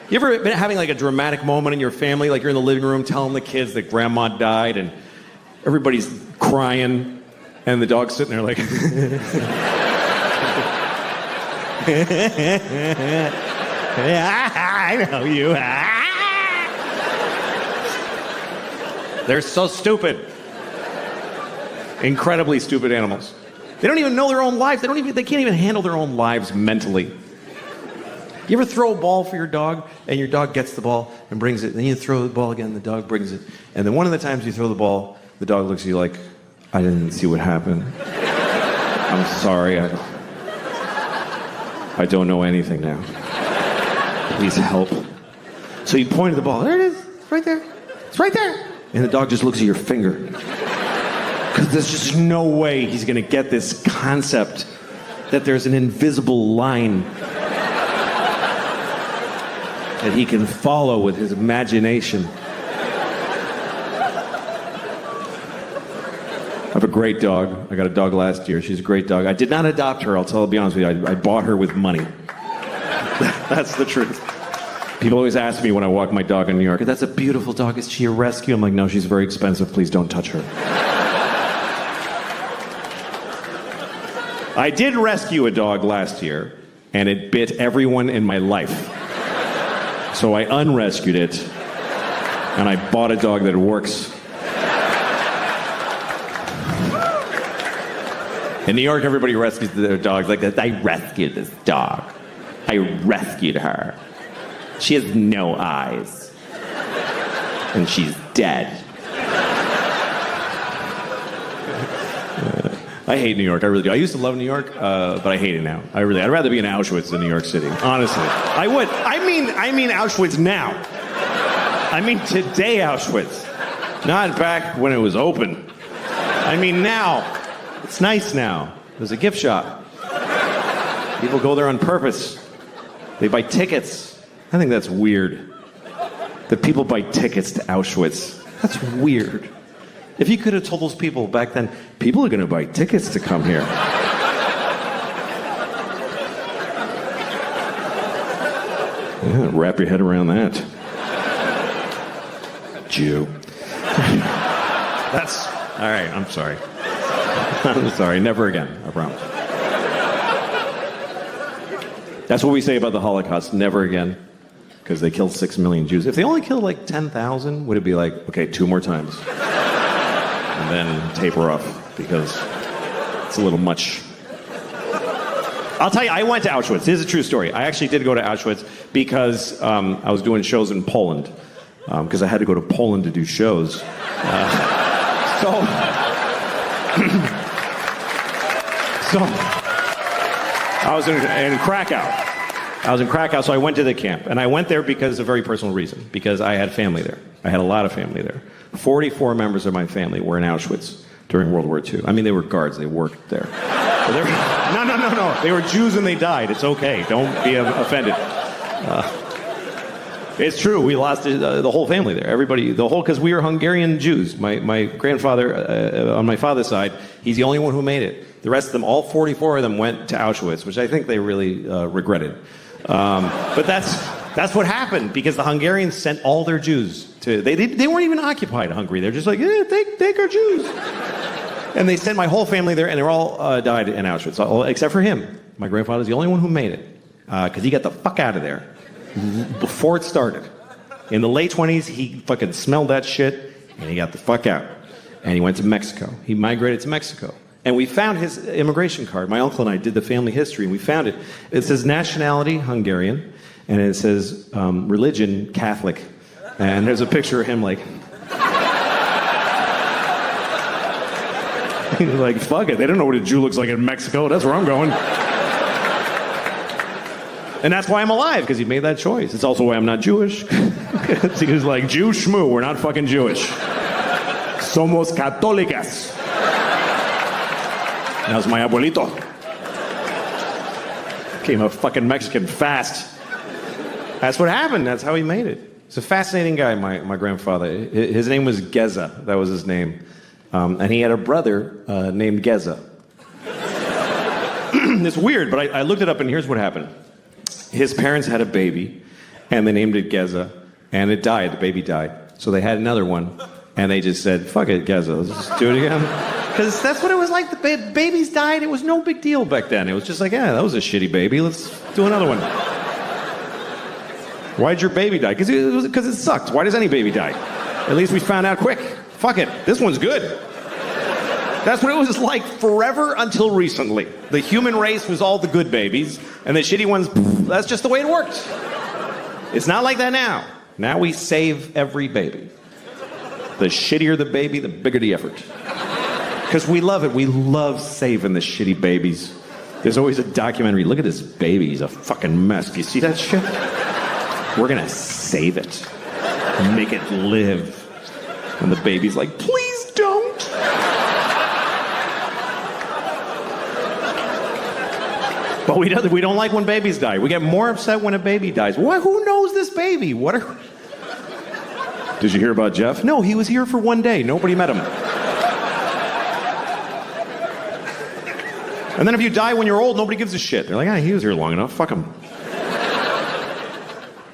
You ever been having like a dramatic moment in your family, like you're in the living room telling the kids that grandma died and everybody's crying and the dog's sitting there like... I know you. They're so stupid. Incredibly stupid animals. They don't even know their own lives. They can't even handle their own lives mentally. You ever throw a ball for your dog and your dog gets the ball and brings it, then you throw the ball again, the dog brings it, and then one of the times you throw the ball, the dog looks at you like, I didn't see what happened. I'm sorry. I don't know anything now. Please help. So you point at the ball. There it is. It's right there. It's right there. And the dog just looks at your finger. Because there's just no way he's going to get this concept that there's an invisible line that he can follow with his imagination. I have a great dog. I got a dog last year. She's a great dog. I did not adopt her, I'll be honest with you. I bought her with money. That's the truth. People always ask me when I walk my dog in New York, that's a beautiful dog. Is she a rescue? I'm like, no, she's very expensive. Please don't touch her. I did rescue a dog last year, and it bit everyone in my life. So I unrescued it, and I bought a dog that works. In New York, everybody rescues their dogs like this. I rescued this dog. I rescued her. She has no eyes. And she's dead. I hate New York, I really do. I used to love New York, but I hate it now. I'd rather be in Auschwitz than New York City, honestly. I would. I mean Auschwitz now. I mean today Auschwitz. Not back when it was open. I mean now. It's nice now. There's a gift shop. People go there on purpose. They buy tickets. I think that's weird. That people buy tickets to Auschwitz. That's weird. If you could have told those people back then, people are going to buy tickets to come here. Yeah, wrap your head around that. Jew. That's... All right, I'm sorry. I'm sorry, never again, I promise. That's what we say about the Holocaust, never again. Because they killed 6 million Jews. If they only killed like 10,000, would it be like, okay, 2 more times? And then taper off, because it's a little much. I'll tell you, I went to Auschwitz. This is a true story. I actually did go to Auschwitz because I was doing shows in Poland. Because I had to go to Poland to do shows. So I was in Krakow. I was in Krakow, so I went to the camp. And I went there because of a very personal reason. Because I had family there. I had a lot of family there. 44 members of my family were in Auschwitz during World War II. I mean, they were guards. They worked there. So no. They were Jews and they died. It's okay. Don't be offended. It's true. We lost the whole family there. Everybody, because we were Hungarian Jews. My grandfather, on my father's side, he's the only one who made it. The rest of them, all 44 of them, went to Auschwitz, which I think they really regretted. But that's what happened, because the Hungarians sent all their Jews to... They weren't even occupied Hungary. They're just like, yeah, take our Jews. And they sent my whole family there, and they all died in Auschwitz, except for him. My grandfather's the only one who made it, because he got the fuck out of there before it started. In the late 20s, he fucking smelled that shit, and he got the fuck out. And he went to Mexico. He migrated to Mexico. And we found his immigration card. My uncle and I did the family history, and we found it. It says nationality, Hungarian, and it says religion, Catholic. And there's a picture of him like... like, fuck it. They don't know what a Jew looks like in Mexico. That's where I'm going. And that's why I'm alive, because he made that choice. It's also why I'm not Jewish. He was like, Jew, shmoo, we're not fucking Jewish. Somos católicas. That was my abuelito. Became a fucking Mexican fast. That's what happened. That's how he made it. He's a fascinating guy, my grandfather. His name was Geza. That was his name. And he had a brother named Geza. It's weird, but I looked it up, and here's what happened. His parents had a baby, and they named it Geza, and it died. The baby died. So they had another one, and they just said, fuck it, Geza, let's just do it again. Because that's what it was like. The babies died. It was no big deal back then. It was just like, yeah, that was a shitty baby. Let's do another one. Why'd your baby die? Because it sucked. Why does any baby die? At least we found out quick. Fuck it. This one's good. That's what it was like forever until recently. The human race was all the good babies, and the shitty ones, that's just the way it worked. It's not like that now. Now we save every baby. The shittier the baby, the bigger the effort. Because we love it. We love saving the shitty babies. There's always a documentary. Look at this baby. He's a fucking mess. Do you see that shit? We're going to save it. Make it live. And the baby's like, please don't. But we don't like when babies die. We get more upset when a baby dies. Why? Who knows this baby? Did you hear about Jeff? No, he was here for 1 day. Nobody met him. And then if you die when you're old, nobody gives a shit. They're like, he was here long enough. Fuck him.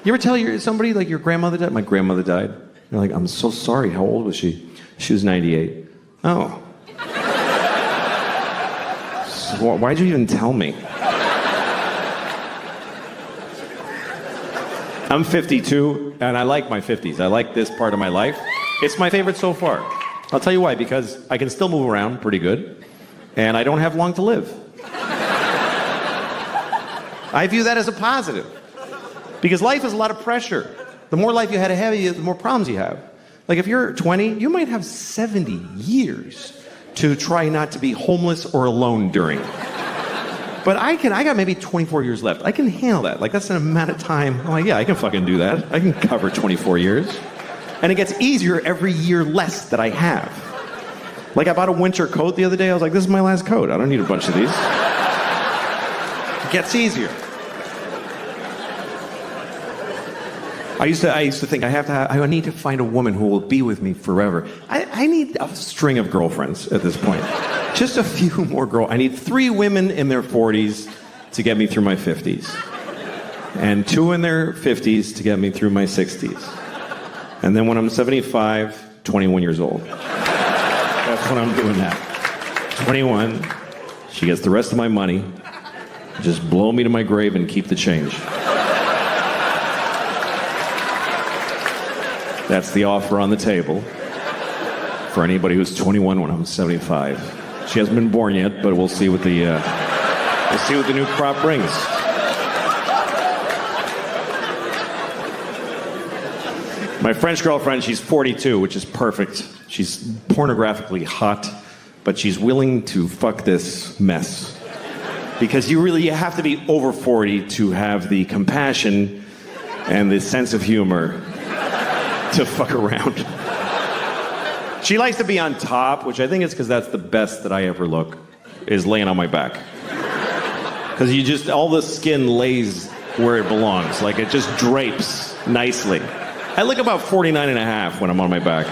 You ever tell somebody, like, your grandmother died? My grandmother died. They're like, I'm so sorry. How old was she? She was 98. Oh. Why'd you even tell me? I'm 52, and I like my 50s. I like this part of my life. It's my favorite so far. I'll tell you why, because I can still move around pretty good, and I don't have long to live. I view that as a positive, because life is a lot of pressure. The more life you had ahead of you, the more problems you have. Like if you're 20, you might have 70 years to try not to be homeless or alone during. But I got maybe 24 years left. I can handle that. Like that's an amount of time. I'm like, yeah, I can fucking do that. I can cover 24 years. And it gets easier every year less that I have. Like I bought a winter coat the other day. I was like, this is my last coat. I don't need a bunch of these. It gets easier. I used to think I need to find a woman who will be with me forever. I need a string of girlfriends at this point. Just a few more girls. I need 3 women in their 40s to get me through my 50s. And 2 in their 50s to get me through my 60s. And then when I'm 75, 21 years old. That's when I'm doing that. 21, she gets the rest of my money. Just blow me to my grave and keep the change. That's the offer on the table for anybody who's 21 when I'm 75. She hasn't been born yet, but we'll see what the new crop brings. My French girlfriend, she's 42, which is perfect. She's pornographically hot, but she's willing to fuck this mess. Because you have to be over 40 to have the compassion and the sense of humor to fuck around. She likes to be on top, which I think is because that's the best that I ever look, is laying on my back. Because all the skin lays where it belongs. Like it just drapes nicely. I look about 49 and a half when I'm on my back.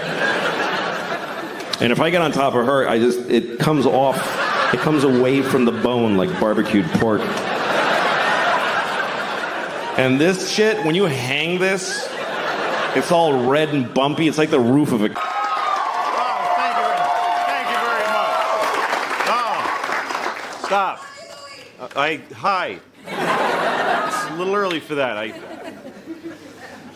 And if I get on top of her, it comes off, it comes away from the bone like barbecued pork. And this shit, when you hang this, it's all red and bumpy. It's like the roof of a... Stop. Hi. It's a little early for that.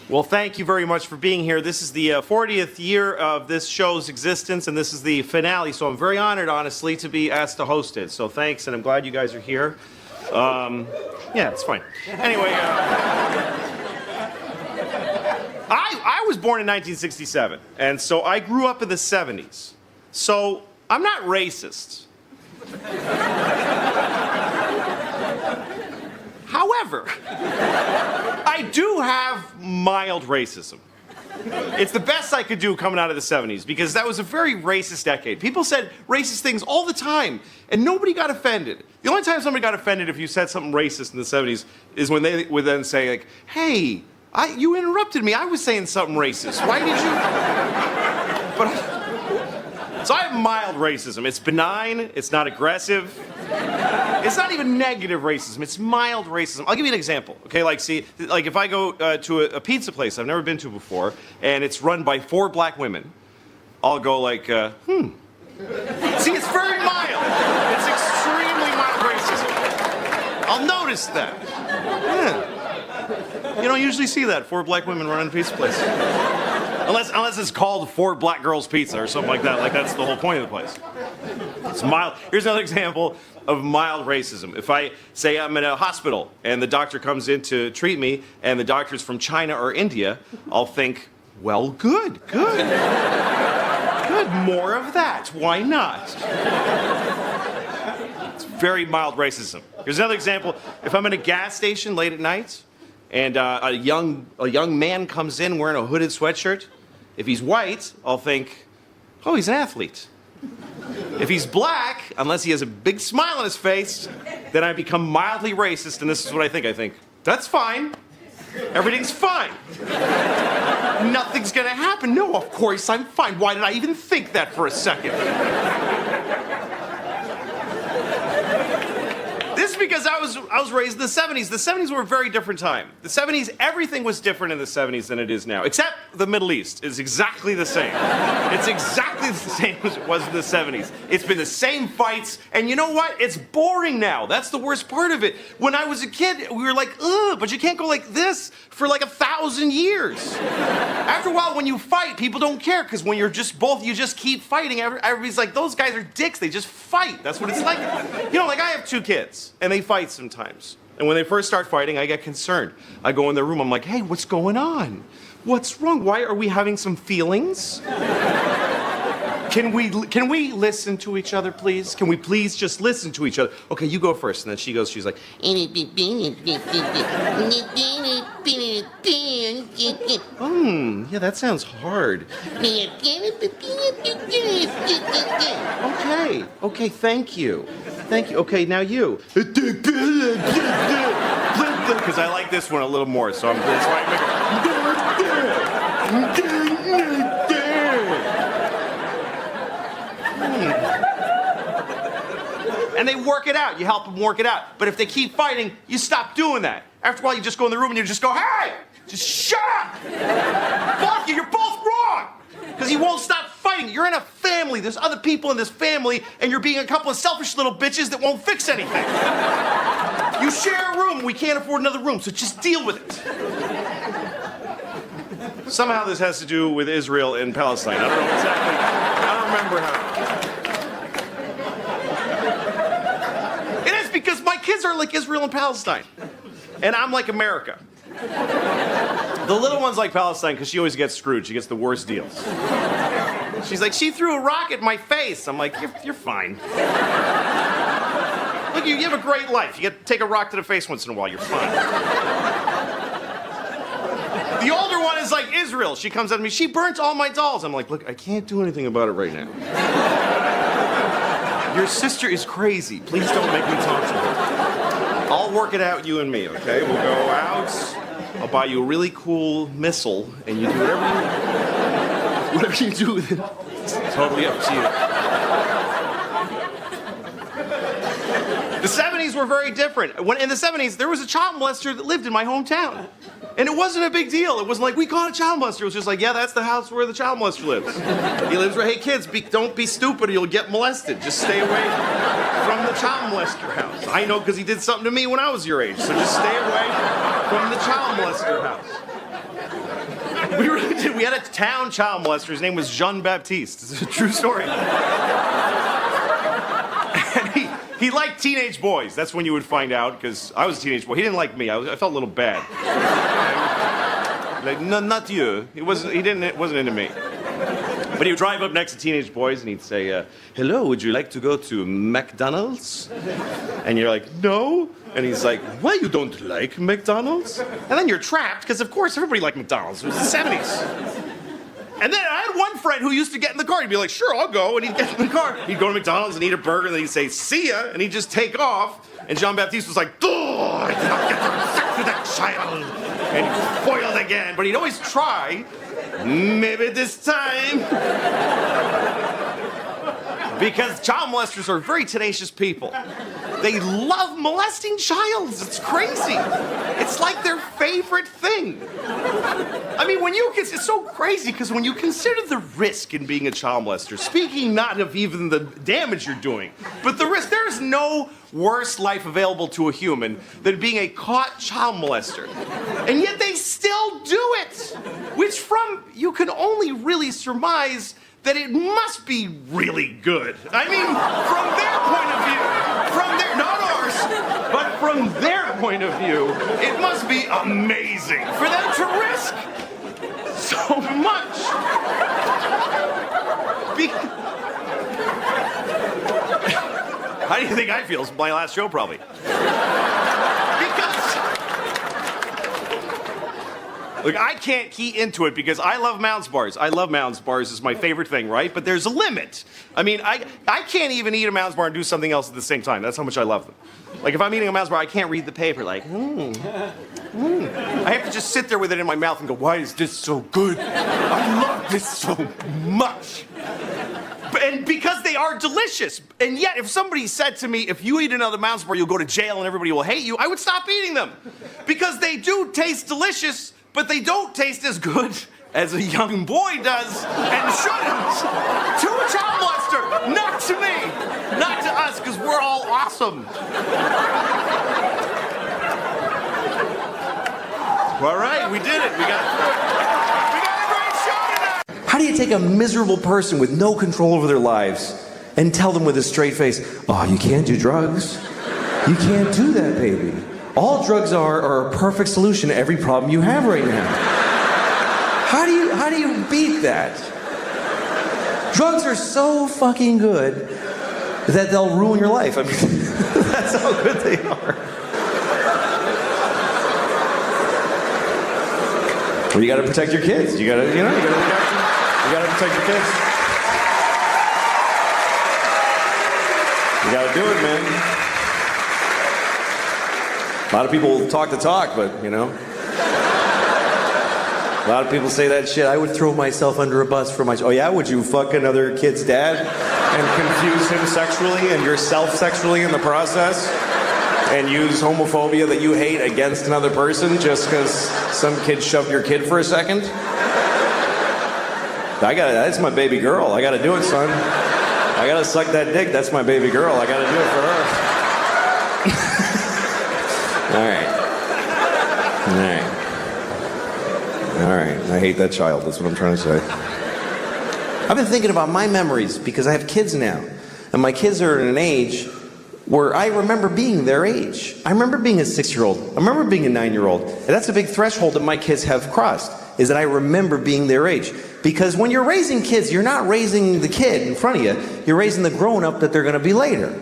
Well, thank you very much for being here. This is the 40th year of this show's existence, and this is the finale, so I'm very honored, honestly, to be asked to host it. So thanks, and I'm glad you guys are here. Yeah, it's fine. Anyway, I was born in 1967, and so I grew up in the 70s. So I'm not racist. However, I do have mild racism. It's the best I could do coming out of the 70s because that was a very racist decade. People said racist things all the time and nobody got offended. The only time somebody got offended if you said something racist in the 70s is when they would then say like, hey, you interrupted me. I was saying something racist. Why did you? So I have mild racism. It's benign. It's not aggressive. It's not even negative racism. It's mild racism. I'll give you an example. Okay, like if I go to a pizza place I've never been to before, and it's run by 4 black women, I'll go like, See, it's very mild. It's extremely mild racism. I'll notice that. Yeah. You don't usually see that, 4 black women running a pizza place. Unless it's called 4 Black Girls Pizza or something like that. Like, that's the whole point of the place. It's mild. Here's another example of mild racism. If I say I'm in a hospital and the doctor comes in to treat me and the doctor's from China or India, I'll think, well, good. Good, more of that. Why not? It's very mild racism. Here's another example. If I'm in a gas station late at night and a young man comes in wearing a hooded sweatshirt, if he's white, I'll think, oh, he's an athlete. If he's black, unless he has a big smile on his face, then I become mildly racist, and this is what I think. I think, that's fine. Everything's fine. Nothing's gonna happen. No, of course I'm fine. Why did I even think that for a second? This is because I was raised in the 70s. The 70s were a very different time. The 70s, everything was different in the 70s than it is now. Except the Middle East is exactly the same. It's exactly the same as it was in the 70s. It's been the same fights, and you know what? It's boring now. That's the worst part of it. When I was a kid, we were like, ugh, but you can't go like this for like 1,000 years. After a while, when you fight, people don't care, because when you're just both, you just keep fighting. Everybody's like, those guys are dicks. They just fight. That's what it's like. You know, like I have 2 kids, and they fight sometimes. And when they first start fighting, I get concerned. I go in their room, I'm like, hey, what's going on? What's wrong? Why are we having some feelings? Can we listen to each other, please? Can we please just listen to each other? Okay, you go first. And then she's like, yeah, that sounds hard. Okay, thank you. Okay, now you. Because I like this one a little more, so that's why I make it. And they work it out. You help them work it out. But if they keep fighting, you stop doing that. After a while, you just go in the room and you just go, hey, just shut up. Fuck you, you're both wrong. Because you won't stop fighting. You're in a family. There's other people in this family, and you're being a couple of selfish little bitches that won't fix anything. You share a room. We can't afford another room, so just deal with it. Somehow this has to do with Israel and Palestine. I don't know exactly. I don't remember how. It is because my kids are like Israel and Palestine. And I'm like America. The little one's like Palestine because she always gets screwed. She gets the worst deals. She's like, she threw a rock at my face. I'm like, you're fine. Look, you have a great life. You get to take a rock to the face once in a while. You're fine. The older one is like Israel. She comes at me. She burnt all my dolls. I'm like, look, I can't do anything about it right now. Your sister is crazy. Please don't make me talk to her. I'll work it out, you and me, okay? We'll go out. I'll buy you a really cool missile, and you do whatever you do with it. It's totally up to you. The 70s were very different. In the 70s, there was a child molester that lived in my hometown. And it wasn't a big deal. It wasn't like, we caught a child molester. It was just like, yeah, that's the house where the child molester lives. He lives where, hey, kids, don't be stupid or you'll get molested. Just stay away from the child molester house. I know because he did something to me when I was your age. So just stay away from the child molester house. We really did. We had a town child molester. His name was Jean Baptiste. It's a true story. And he liked teenage boys. That's when you would find out, because I was a teenage boy. He didn't like me. I felt a little bad. Like, no, not you. It wasn't into me. But he would drive up next to teenage boys and he'd say, hello, would you like to go to McDonald's? And you're like, no. And he's like, why you don't like McDonald's? And then you're trapped, because of course everybody liked McDonald's. It was the 70s. And then I had one friend who used to get in the car. He'd be like, sure, I'll go. And he'd get in the car. He'd go to McDonald's and eat a burger, and then he'd say, see ya. And he'd just take off. And Jean-Baptiste was like, oh, I cannot get to that child. And he foiled again. But he'd always try. Maybe this time. Because child molesters are very tenacious people. They love molesting childs. It's crazy. It's like their favorite thing. I mean, it's so crazy because when you consider the risk in being a child molester, speaking not of even the damage you're doing, but the risk, there is no worse life available to a human than being a caught child molester. And yet they still do it, which you can only really surmise that it must be really good. I mean, from their point of view, not ours, but from their point of view, it must be amazing for them to risk so much. How do you think I feel? It's my last show, probably. Look, I can't key into it because I love Mounds bars. I love Mounds bars. It's my favorite thing, right? But there's a limit. I mean, I can't even eat a Mounds bar and do something else at the same time. That's how much I love them. Like, if I'm eating a Mounds bar, I can't read the paper like, I have to just sit there with it in my mouth and go, why is this so good? I love this so much. And because they are delicious. And yet, if somebody said to me, if you eat another Mounds bar, you'll go to jail and everybody will hate you, I would stop eating them. Because they do taste delicious, but they don't taste as good as a young boy does and shouldn't to a child molester. Not to me. Not to us, because we're all awesome. All right, we did it. We got a great show tonight. How do you take a miserable person with no control over their lives and tell them with a straight face, oh, you can't do drugs. You can't do that, baby. All drugs are a perfect solution to every problem you have right now. How do you beat that? Drugs are so fucking good that they'll ruin your life. I mean, that's how good they are. Well, you gotta protect your kids. You gotta protect your kids. You gotta do it, man. A lot of people talk the talk, but, you know. A lot of people say that shit. I would throw myself under a bus for my... Oh, yeah? Would you fuck another kid's dad and confuse him sexually and yourself sexually in the process? And use homophobia that you hate against another person just because some kid shoved your kid for a second? That's my baby girl. I gotta do it, son. I gotta suck that dick. That's my baby girl. I gotta do it for her. All right. I hate that child. That's what I'm trying to say. I've been thinking about my memories because I have kids now. And my kids are at an age where I remember being their age. I remember being a 6-year-old. I remember being a 9-year-old. And that's a big threshold that my kids have crossed, is that I remember being their age. Because when you're raising kids, you're not raising the kid in front of you. You're raising the grown-up that they're going to be later.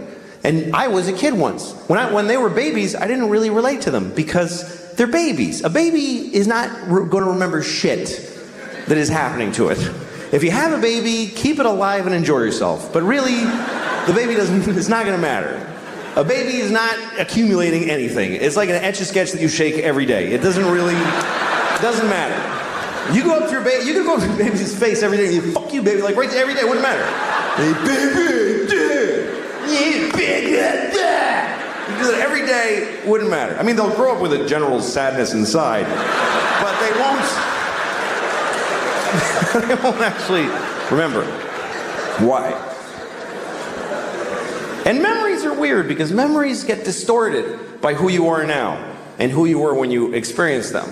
And I was a kid once. When they were babies, I didn't really relate to them because they're babies. A baby is not going to remember shit that is happening to it. If you have a baby, keep it alive and enjoy yourself. But really, the baby it's not going to matter. A baby is not accumulating anything. It's like an Etch-a-Sketch that you shake every day. It doesn't matter. You go up to your baby, you can go up to your baby's face every day and you fuck you, baby, like right there every day, wouldn't matter. Hey, baby, yeah, big, yeah. You do that every day, wouldn't matter. I mean, they'll grow up with a general sadness inside, but they won't actually remember. Why? And memories are weird because memories get distorted by who you are now and who you were when you experienced them.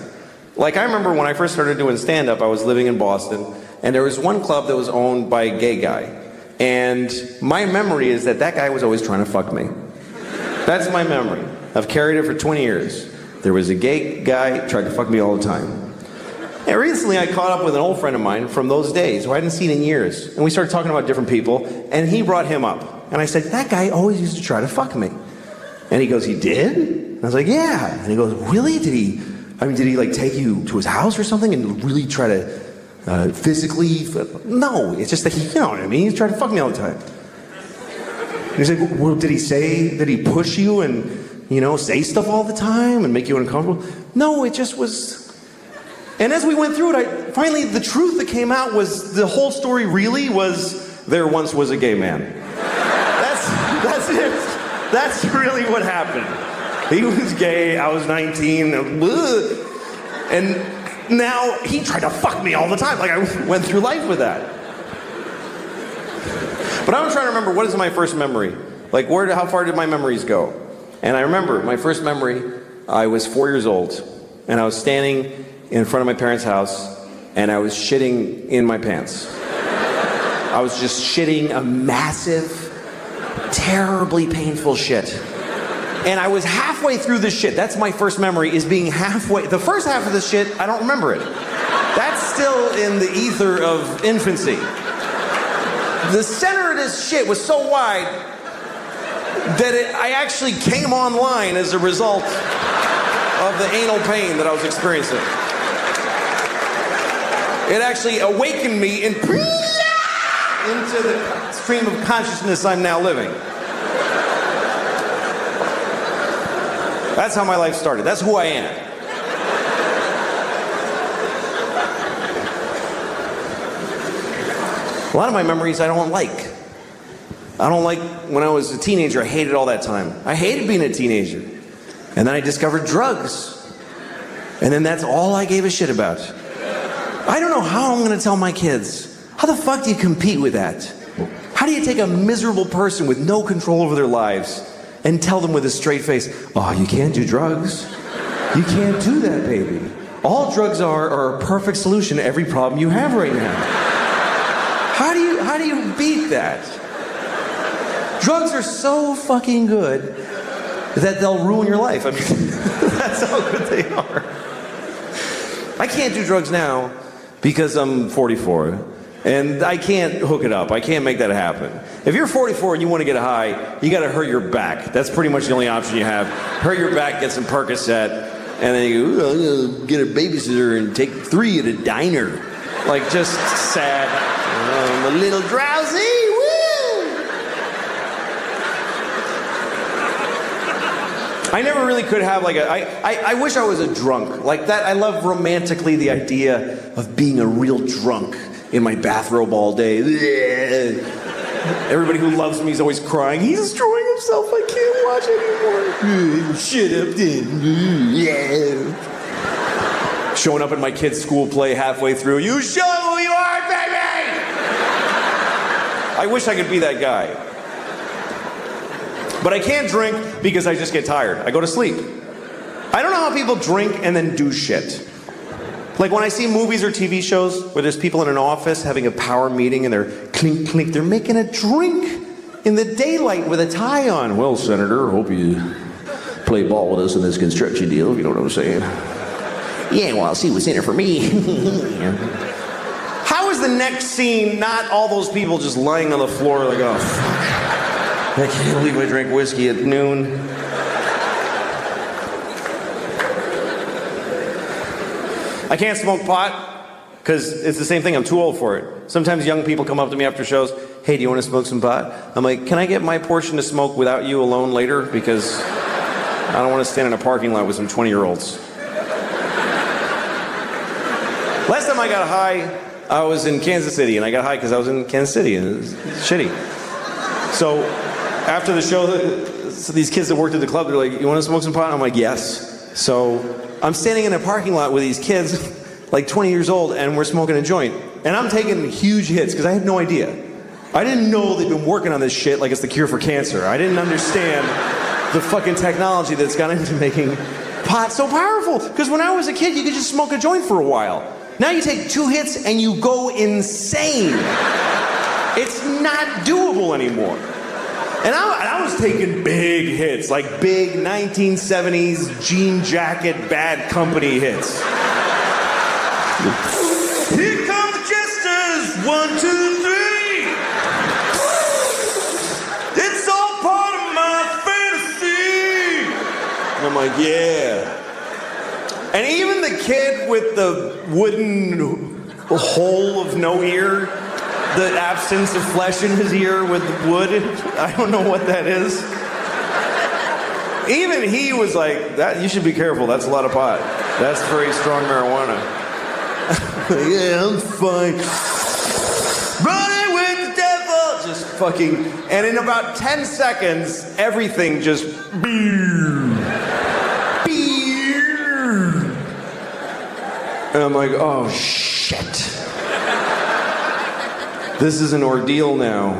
Like, I remember when I first started doing stand-up, I was living in Boston, and there was one club that was owned by a gay guy. And my memory is that guy was always trying to fuck me. That's my memory. I've carried it for 20 years. There was a gay guy tried to fuck me all the time. And recently I caught up with an old friend of mine from those days who I hadn't seen in years. And we started talking about different people, and he brought him up. And I said, that guy always used to try to fuck me. And he goes, he did? And I was like, yeah. And he goes, really? Did he like take you to his house or something and really try to physically? No, it's just that he, you know what I mean? He tried to fuck me all the time. And he's like, well, did he push you and, you know, say stuff all the time and make you uncomfortable? No, it just was. And as we went through it, finally the truth that came out was the whole story really was there once was a gay man. That's it. That's really what happened. He was gay, I was 19, and now he tried to fuck me all the time. Like, I went through life with that. But I'm trying to remember, what is my first memory? Like, how far did my memories go? And I remember my first memory, I was 4 years old, and I was standing in front of my parents' house, and I was shitting in my pants. I was just shitting a massive, terribly painful shit. And I was halfway through this shit. That's my first memory, is being halfway. The first half of this shit, I don't remember it. That's still in the ether of infancy. The center of this shit was so wide that I actually came online as a result of the anal pain that I was experiencing. It actually awakened me into the stream of consciousness I'm now living. That's how my life started. That's who I am. A lot of my memories I don't like. I don't like when I was a teenager. I hated all that time. I hated being a teenager. And then I discovered drugs. And then that's all I gave a shit about. I don't know how I'm gonna tell my kids. How the fuck do you compete with that? How do you take a miserable person with no control over their lives and tell them with a straight face, oh, you can't do drugs. You can't do that, baby. All drugs are a perfect solution to every problem you have right now. How do you beat that? Drugs are so fucking good that they'll ruin your life. I mean, that's how good they are. I can't do drugs now because I'm 44. And I can't hook it up. I can't make that happen. If you're 44 and you want to get a high, you got to hurt your back. That's pretty much the only option you have. Hurt your back, get some Percocet, and then you go, I'm gonna get a babysitter and take 3 at a diner. Like, just sad. I'm a little drowsy. Woo! I never really could have like I wish I was a drunk. Like that, I love romantically the idea of being a real drunk. In my bathrobe all day. Everybody who loves me is always crying. He's destroying himself. I can't watch anymore. Shut up then. Showing up at my kid's school play halfway through. You show who you are, baby! I wish I could be that guy. But I can't drink because I just get tired. I go to sleep. I don't know how people drink and then do shit. Like when I see movies or TV shows where there's people in an office having a power meeting and they're clink, clink, they're making a drink in the daylight with a tie on. Well, Senator, hope you play ball with us in this construction deal, if you know what I'm saying. Yeah, well, see what's in it for me. How is the next scene not all those people just lying on the floor like, oh, fuck. I can't believe I drank whiskey at noon. I can't smoke pot because it's the same thing. I'm too old for it. Sometimes young people come up to me after shows. Hey, do you want to smoke some pot? I'm like, can I get my portion to smoke without you alone later? Because I don't want to stand in a parking lot with some 20-year-olds. Last time I got high, I was in Kansas City, and I got high because I was in Kansas City, and it was shitty. So after the show, so these kids that worked at the club, they're like, you want to smoke some pot? I'm like, yes. So I'm standing in a parking lot with these kids, like 20 years old, and we're smoking a joint. And I'm taking huge hits, because I had no idea. I didn't know they'd been working on this shit like it's the cure for cancer. I didn't understand the fucking technology that's gone into making pot so powerful. Because when I was a kid, you could just smoke a joint for a while. Now you take 2 hits and you go insane. It's not doable anymore. And I was taking big hits, like big 1970s jean jacket, Bad Company hits. Here come the jesters, 1, 2, 3. It's all part of my fantasy. And I'm like, yeah. And even the kid with the wooden hole of no ear, the absence of flesh in his ear with wood, I don't know what that is. Even he was like, "That you should be careful, that's a lot of pot. That's very strong marijuana." Yeah, I'm fine. Running with the devil! Just fucking, and in about 10 seconds, everything just and I'm like, oh shit. This is an ordeal now.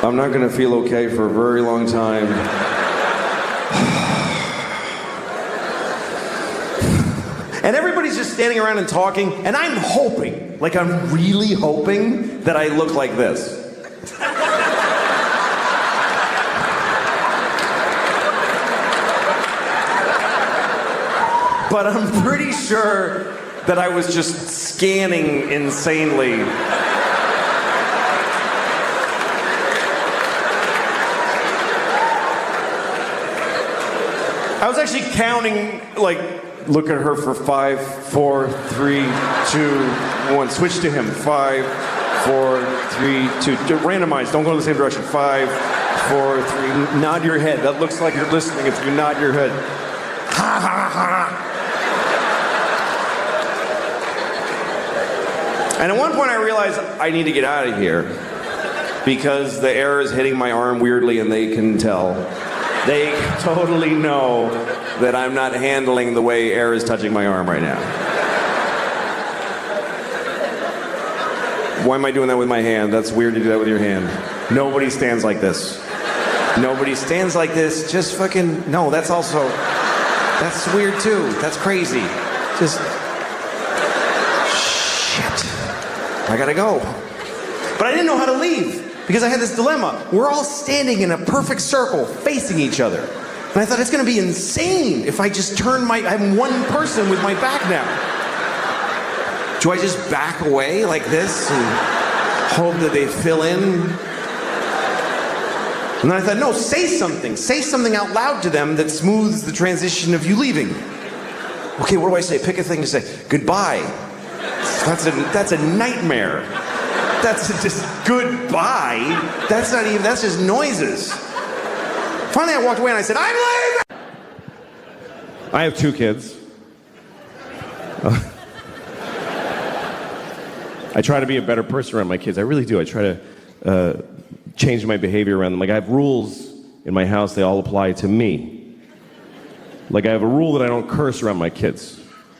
I'm not gonna feel okay for a very long time. And everybody's just standing around and talking, and I'm hoping, like I'm really hoping that I look like this. But I'm pretty sure that I was just scanning insanely. I was actually counting, like, look at her for 5, 4, 3, 2, 1. Switch to him. 5, 4, 3, 2. Randomize. Don't go in the same direction. 5, 4, 3. Nod your head. That looks like you're listening if you nod your head. Ha ha ha. And at one point I realized I need to get out of here because the air is hitting my arm weirdly and they can tell. They totally know that I'm not handling the way air is touching my arm right now. Why am I doing that with my hand? That's weird to do that with your hand. Nobody stands like this. Nobody stands like this. Just fucking, no, that's weird too. That's crazy. Just, shit. I gotta go. But I didn't know how to leave because I had this dilemma. We're all standing in a perfect circle facing each other. And I thought it's gonna be insane if I just I'm one person with my back now. Do I just back away like this and hope that they fill in? And then I thought, no, say something. Say something out loud to them that smooths the transition of you leaving. Okay, what do I say? Pick a thing to say. Goodbye. That's a nightmare. That's just goodbye. That's just noises. Finally, I walked away and I said, I'm leaving! I have 2 kids. I try to be a better person around my kids. I really do. I try to change my behavior around them. Like, I have rules in my house. They all apply to me. Like, I have a rule that I don't curse around my kids.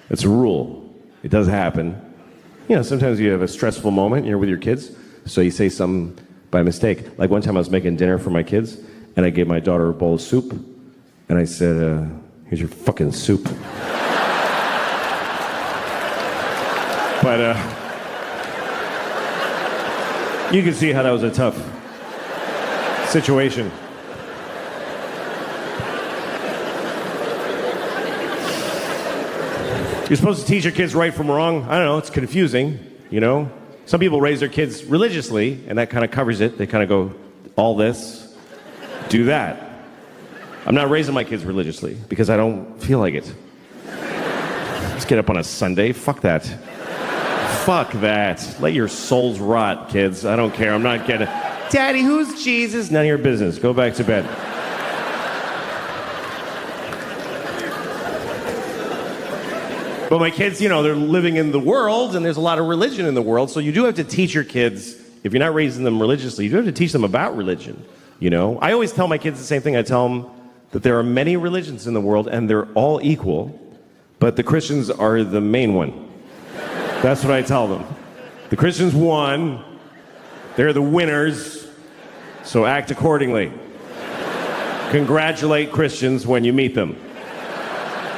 It's a rule. It does happen. You know, sometimes you have a stressful moment, you're with your kids, so you say something by mistake. Like, one time I was making dinner for my kids, and I gave my daughter a bowl of soup, and I said, here's your fucking soup. But, you can see how that was a tough situation. You're supposed to teach your kids right from wrong. I don't know, it's confusing, you know? Some people raise their kids religiously, and that kind of covers it. They kind of go, all this, do that. I'm not raising my kids religiously, because I don't feel like it. Let's get up on a Sunday, fuck that. Fuck that. Let your souls rot, kids. I don't care, I'm not getting... Daddy, who's Jesus? None of your business. Go back to bed. But my kids, you know, they're living in the world, and there's a lot of religion in the world, so you do have to teach your kids, if you're not raising them religiously, you do have to teach them about religion, you know? I always tell my kids the same thing. I tell them that there are many religions in the world, and they're all equal, but the Christians are the main one. That's what I tell them. The Christians won. They're the winners, so act accordingly. Congratulate Christians when you meet them,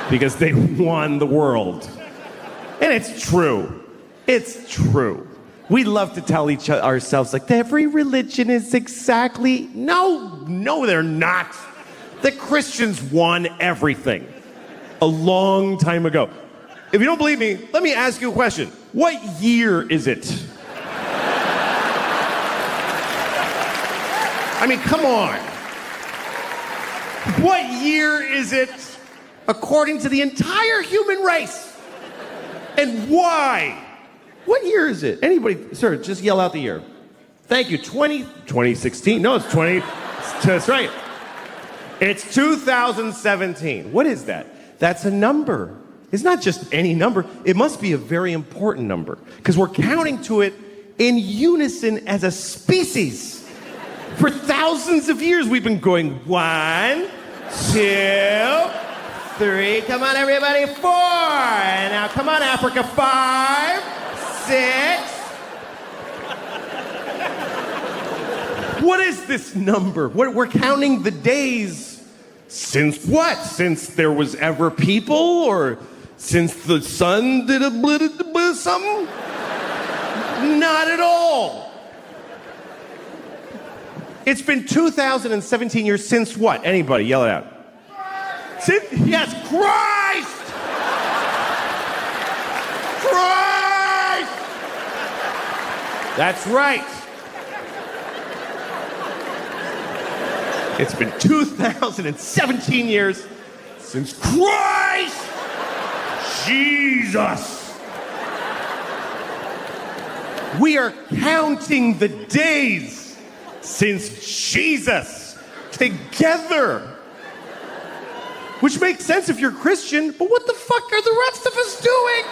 because they won the world. And it's true. It's true. We love to tell ourselves, like, every religion is exactly... No, they're not. The Christians won everything a long time ago. If you don't believe me, let me ask you a question. What year is it? I mean, come on. What year is it according to the entire human race? And why? What year is it? Anybody, sir, just yell out the year. Thank you. 2016. No, it's 20. That's right. It's 2017. What is that? That's a number. It's not just any number. It must be a very important number, because we're counting to it in unison as a species. For thousands of years, we've been going 1, 2, 3. Come on, everybody, 4. And now, come on, Africa, 5, 6. What is this number? We're counting the days since what? Since there was ever people, or since the sun did a something? Not at all. It's been 2017 years since what? Anybody, yell it out. Yes, Christ! Christ! That's right. It's been 2017 years since Christ Jesus. We are counting the days since Jesus together. Which makes sense if you're Christian, but what the fuck are the rest of us doing?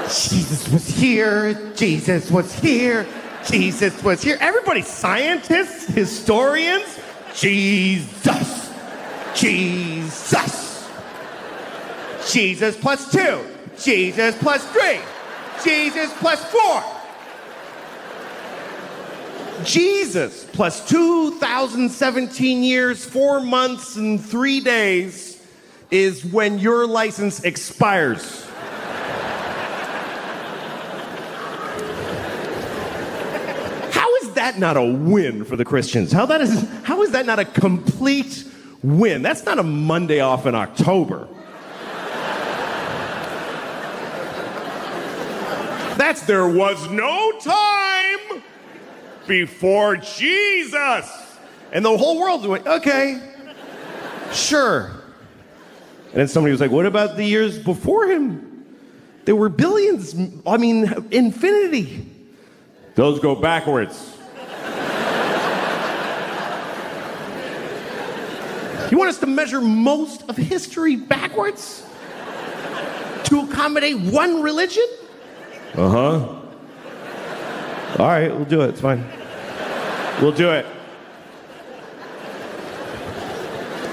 Jesus was here, Jesus was here, Jesus was here. Everybody, scientists, historians, Jesus. Jesus. Jesus plus 2. Jesus plus 3. Jesus plus 4. Jesus plus 2017 years, 4 months, and 3 days is when your license expires. How is that not a win for the Christians? How is that not a complete win? That's not a Monday off in October. That's there was no time before Jesus. And the whole world went, okay, sure. And then somebody was like, what about the years before him? There were billions, infinity. Those go backwards. You want us to measure most of history backwards? To accommodate one religion? Uh-huh. All right, we'll do it. It's fine. We'll do it.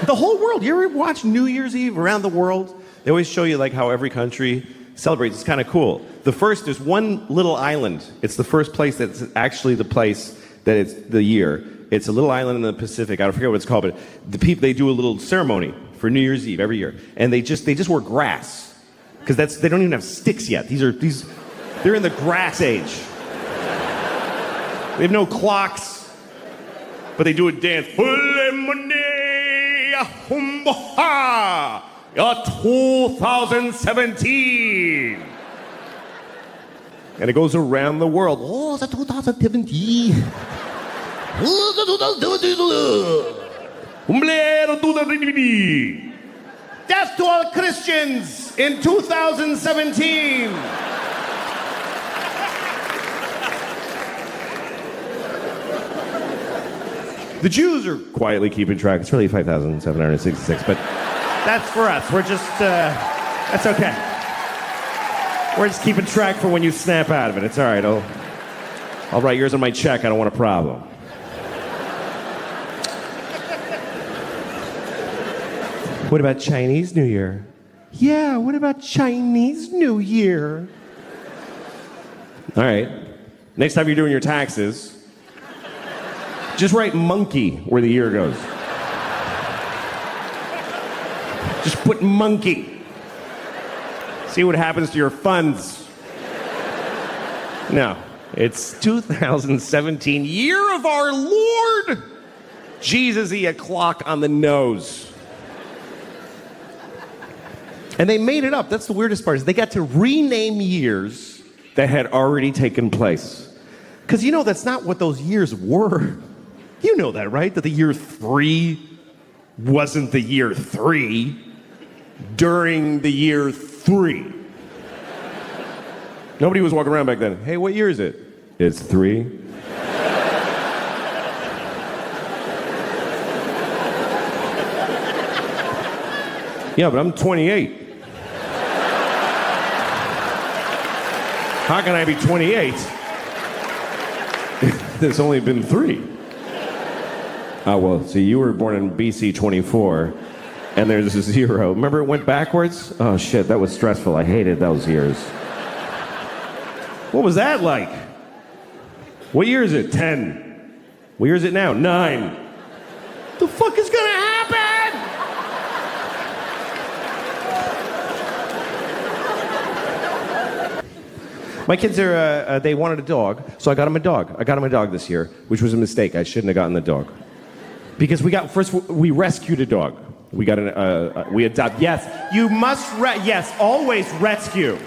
The whole world. You ever watch New Year's Eve around the world? They always show you like how every country celebrates. It's kind of cool. There's one little island. It's the first place that's actually the place that it's the year. It's a little island in the Pacific. I forget what it's called, but the people, they do a little ceremony for New Year's Eve every year, and they just wear grass because they don't even have sticks yet. They're in the grass age. They have no clocks, but they do a dance. 2017. And it goes around the world. Oh, the 2017. Oh, the 2017. Death to all Christians in 2017. The Jews are quietly keeping track. It's really 5,766, but that's for us. We're just, that's okay. We're just keeping track for when you snap out of it. It's all right. I'll write yours on my check. I don't want a problem. What about Chinese New Year? Yeah, what about Chinese New Year? All right. Next time you're doing your taxes, just write monkey where the year goes. Just put monkey. See what happens to your funds. No, it's 2017, year of our Lord. Jesus-y a clock on the nose. And they made it up. That's the weirdest part, is they got to rename years that had already taken place. Because that's not what those years were. You know that, right? That the year 3 wasn't the year 3 during the year 3. Nobody was walking around back then. Hey, what year is it? It's 3. Yeah, but I'm 28. How can I be 28? There's only been 3. Oh, well, see, you were born in BC 24, and there's a 0. Remember it went backwards? Oh, shit, that was stressful. I hated those years. What was that like? What year is it? 10. What year is it now? 9. The fuck is gonna happen? My kids they wanted a dog, so I got them a dog. I got them a dog this year, which was a mistake. I shouldn't have gotten the dog. Because we rescued a dog. We got we adopt. Yes, you must, yes, always rescue.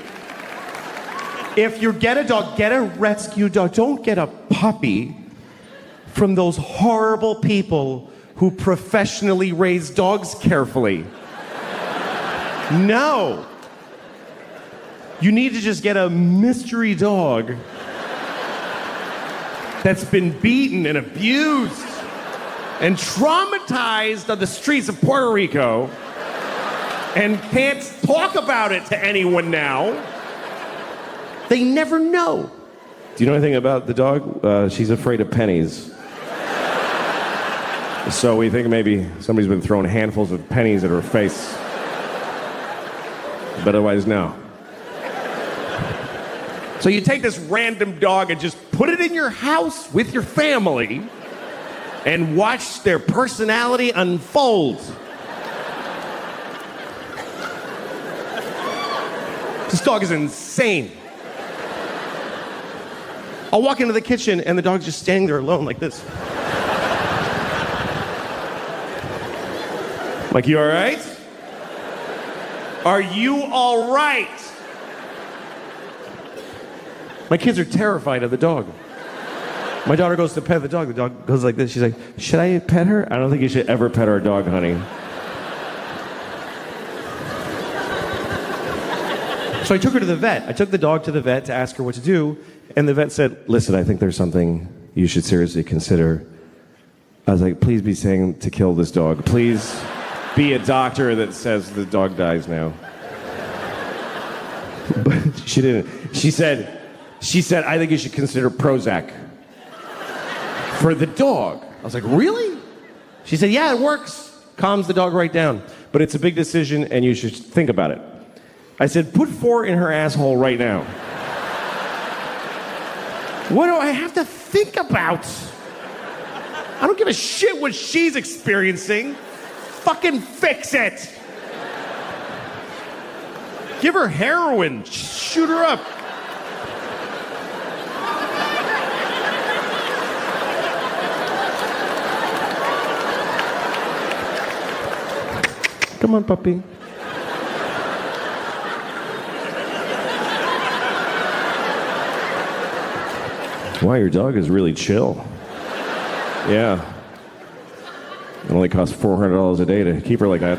If you get a dog, get a rescue dog. Don't get a puppy from those horrible people who professionally raise dogs carefully. No. You need to just get a mystery dog that's been beaten and abused and traumatized on the streets of Puerto Rico and can't talk about it to anyone now. They never know. Do you know anything about the dog? She's afraid of pennies. So we think maybe somebody's been throwing handfuls of pennies at her face. But otherwise, no. So you take this random dog and just put it in your house with your family and watch their personality unfold. This dog is insane. I'll walk into the kitchen and the dog's just standing there alone like this. Like, you all right? Are you all right? My kids are terrified of the dog. My daughter goes to pet the dog. The dog goes like this. She's like, should I pet her? I don't think you should ever pet our dog, honey. So I took her to the vet. I took the dog to the vet to ask her what to do. And the vet said, listen, I think there's something you should seriously consider. I was like, please be saying to kill this dog. Please be a doctor that says the dog dies now. But she didn't. She said, I think you should consider Prozac for the dog. I was like, really? She said, yeah, it works. Calms the dog right down. But it's a big decision and you should think about it. I said, put 4 in her asshole right now. What do I have to think about? I don't give a shit what she's experiencing. Fucking fix it. Give her heroin. Shoot her up. Come on, puppy. Wow, your dog is really chill. Yeah. It only costs $400 a day to keep her like that.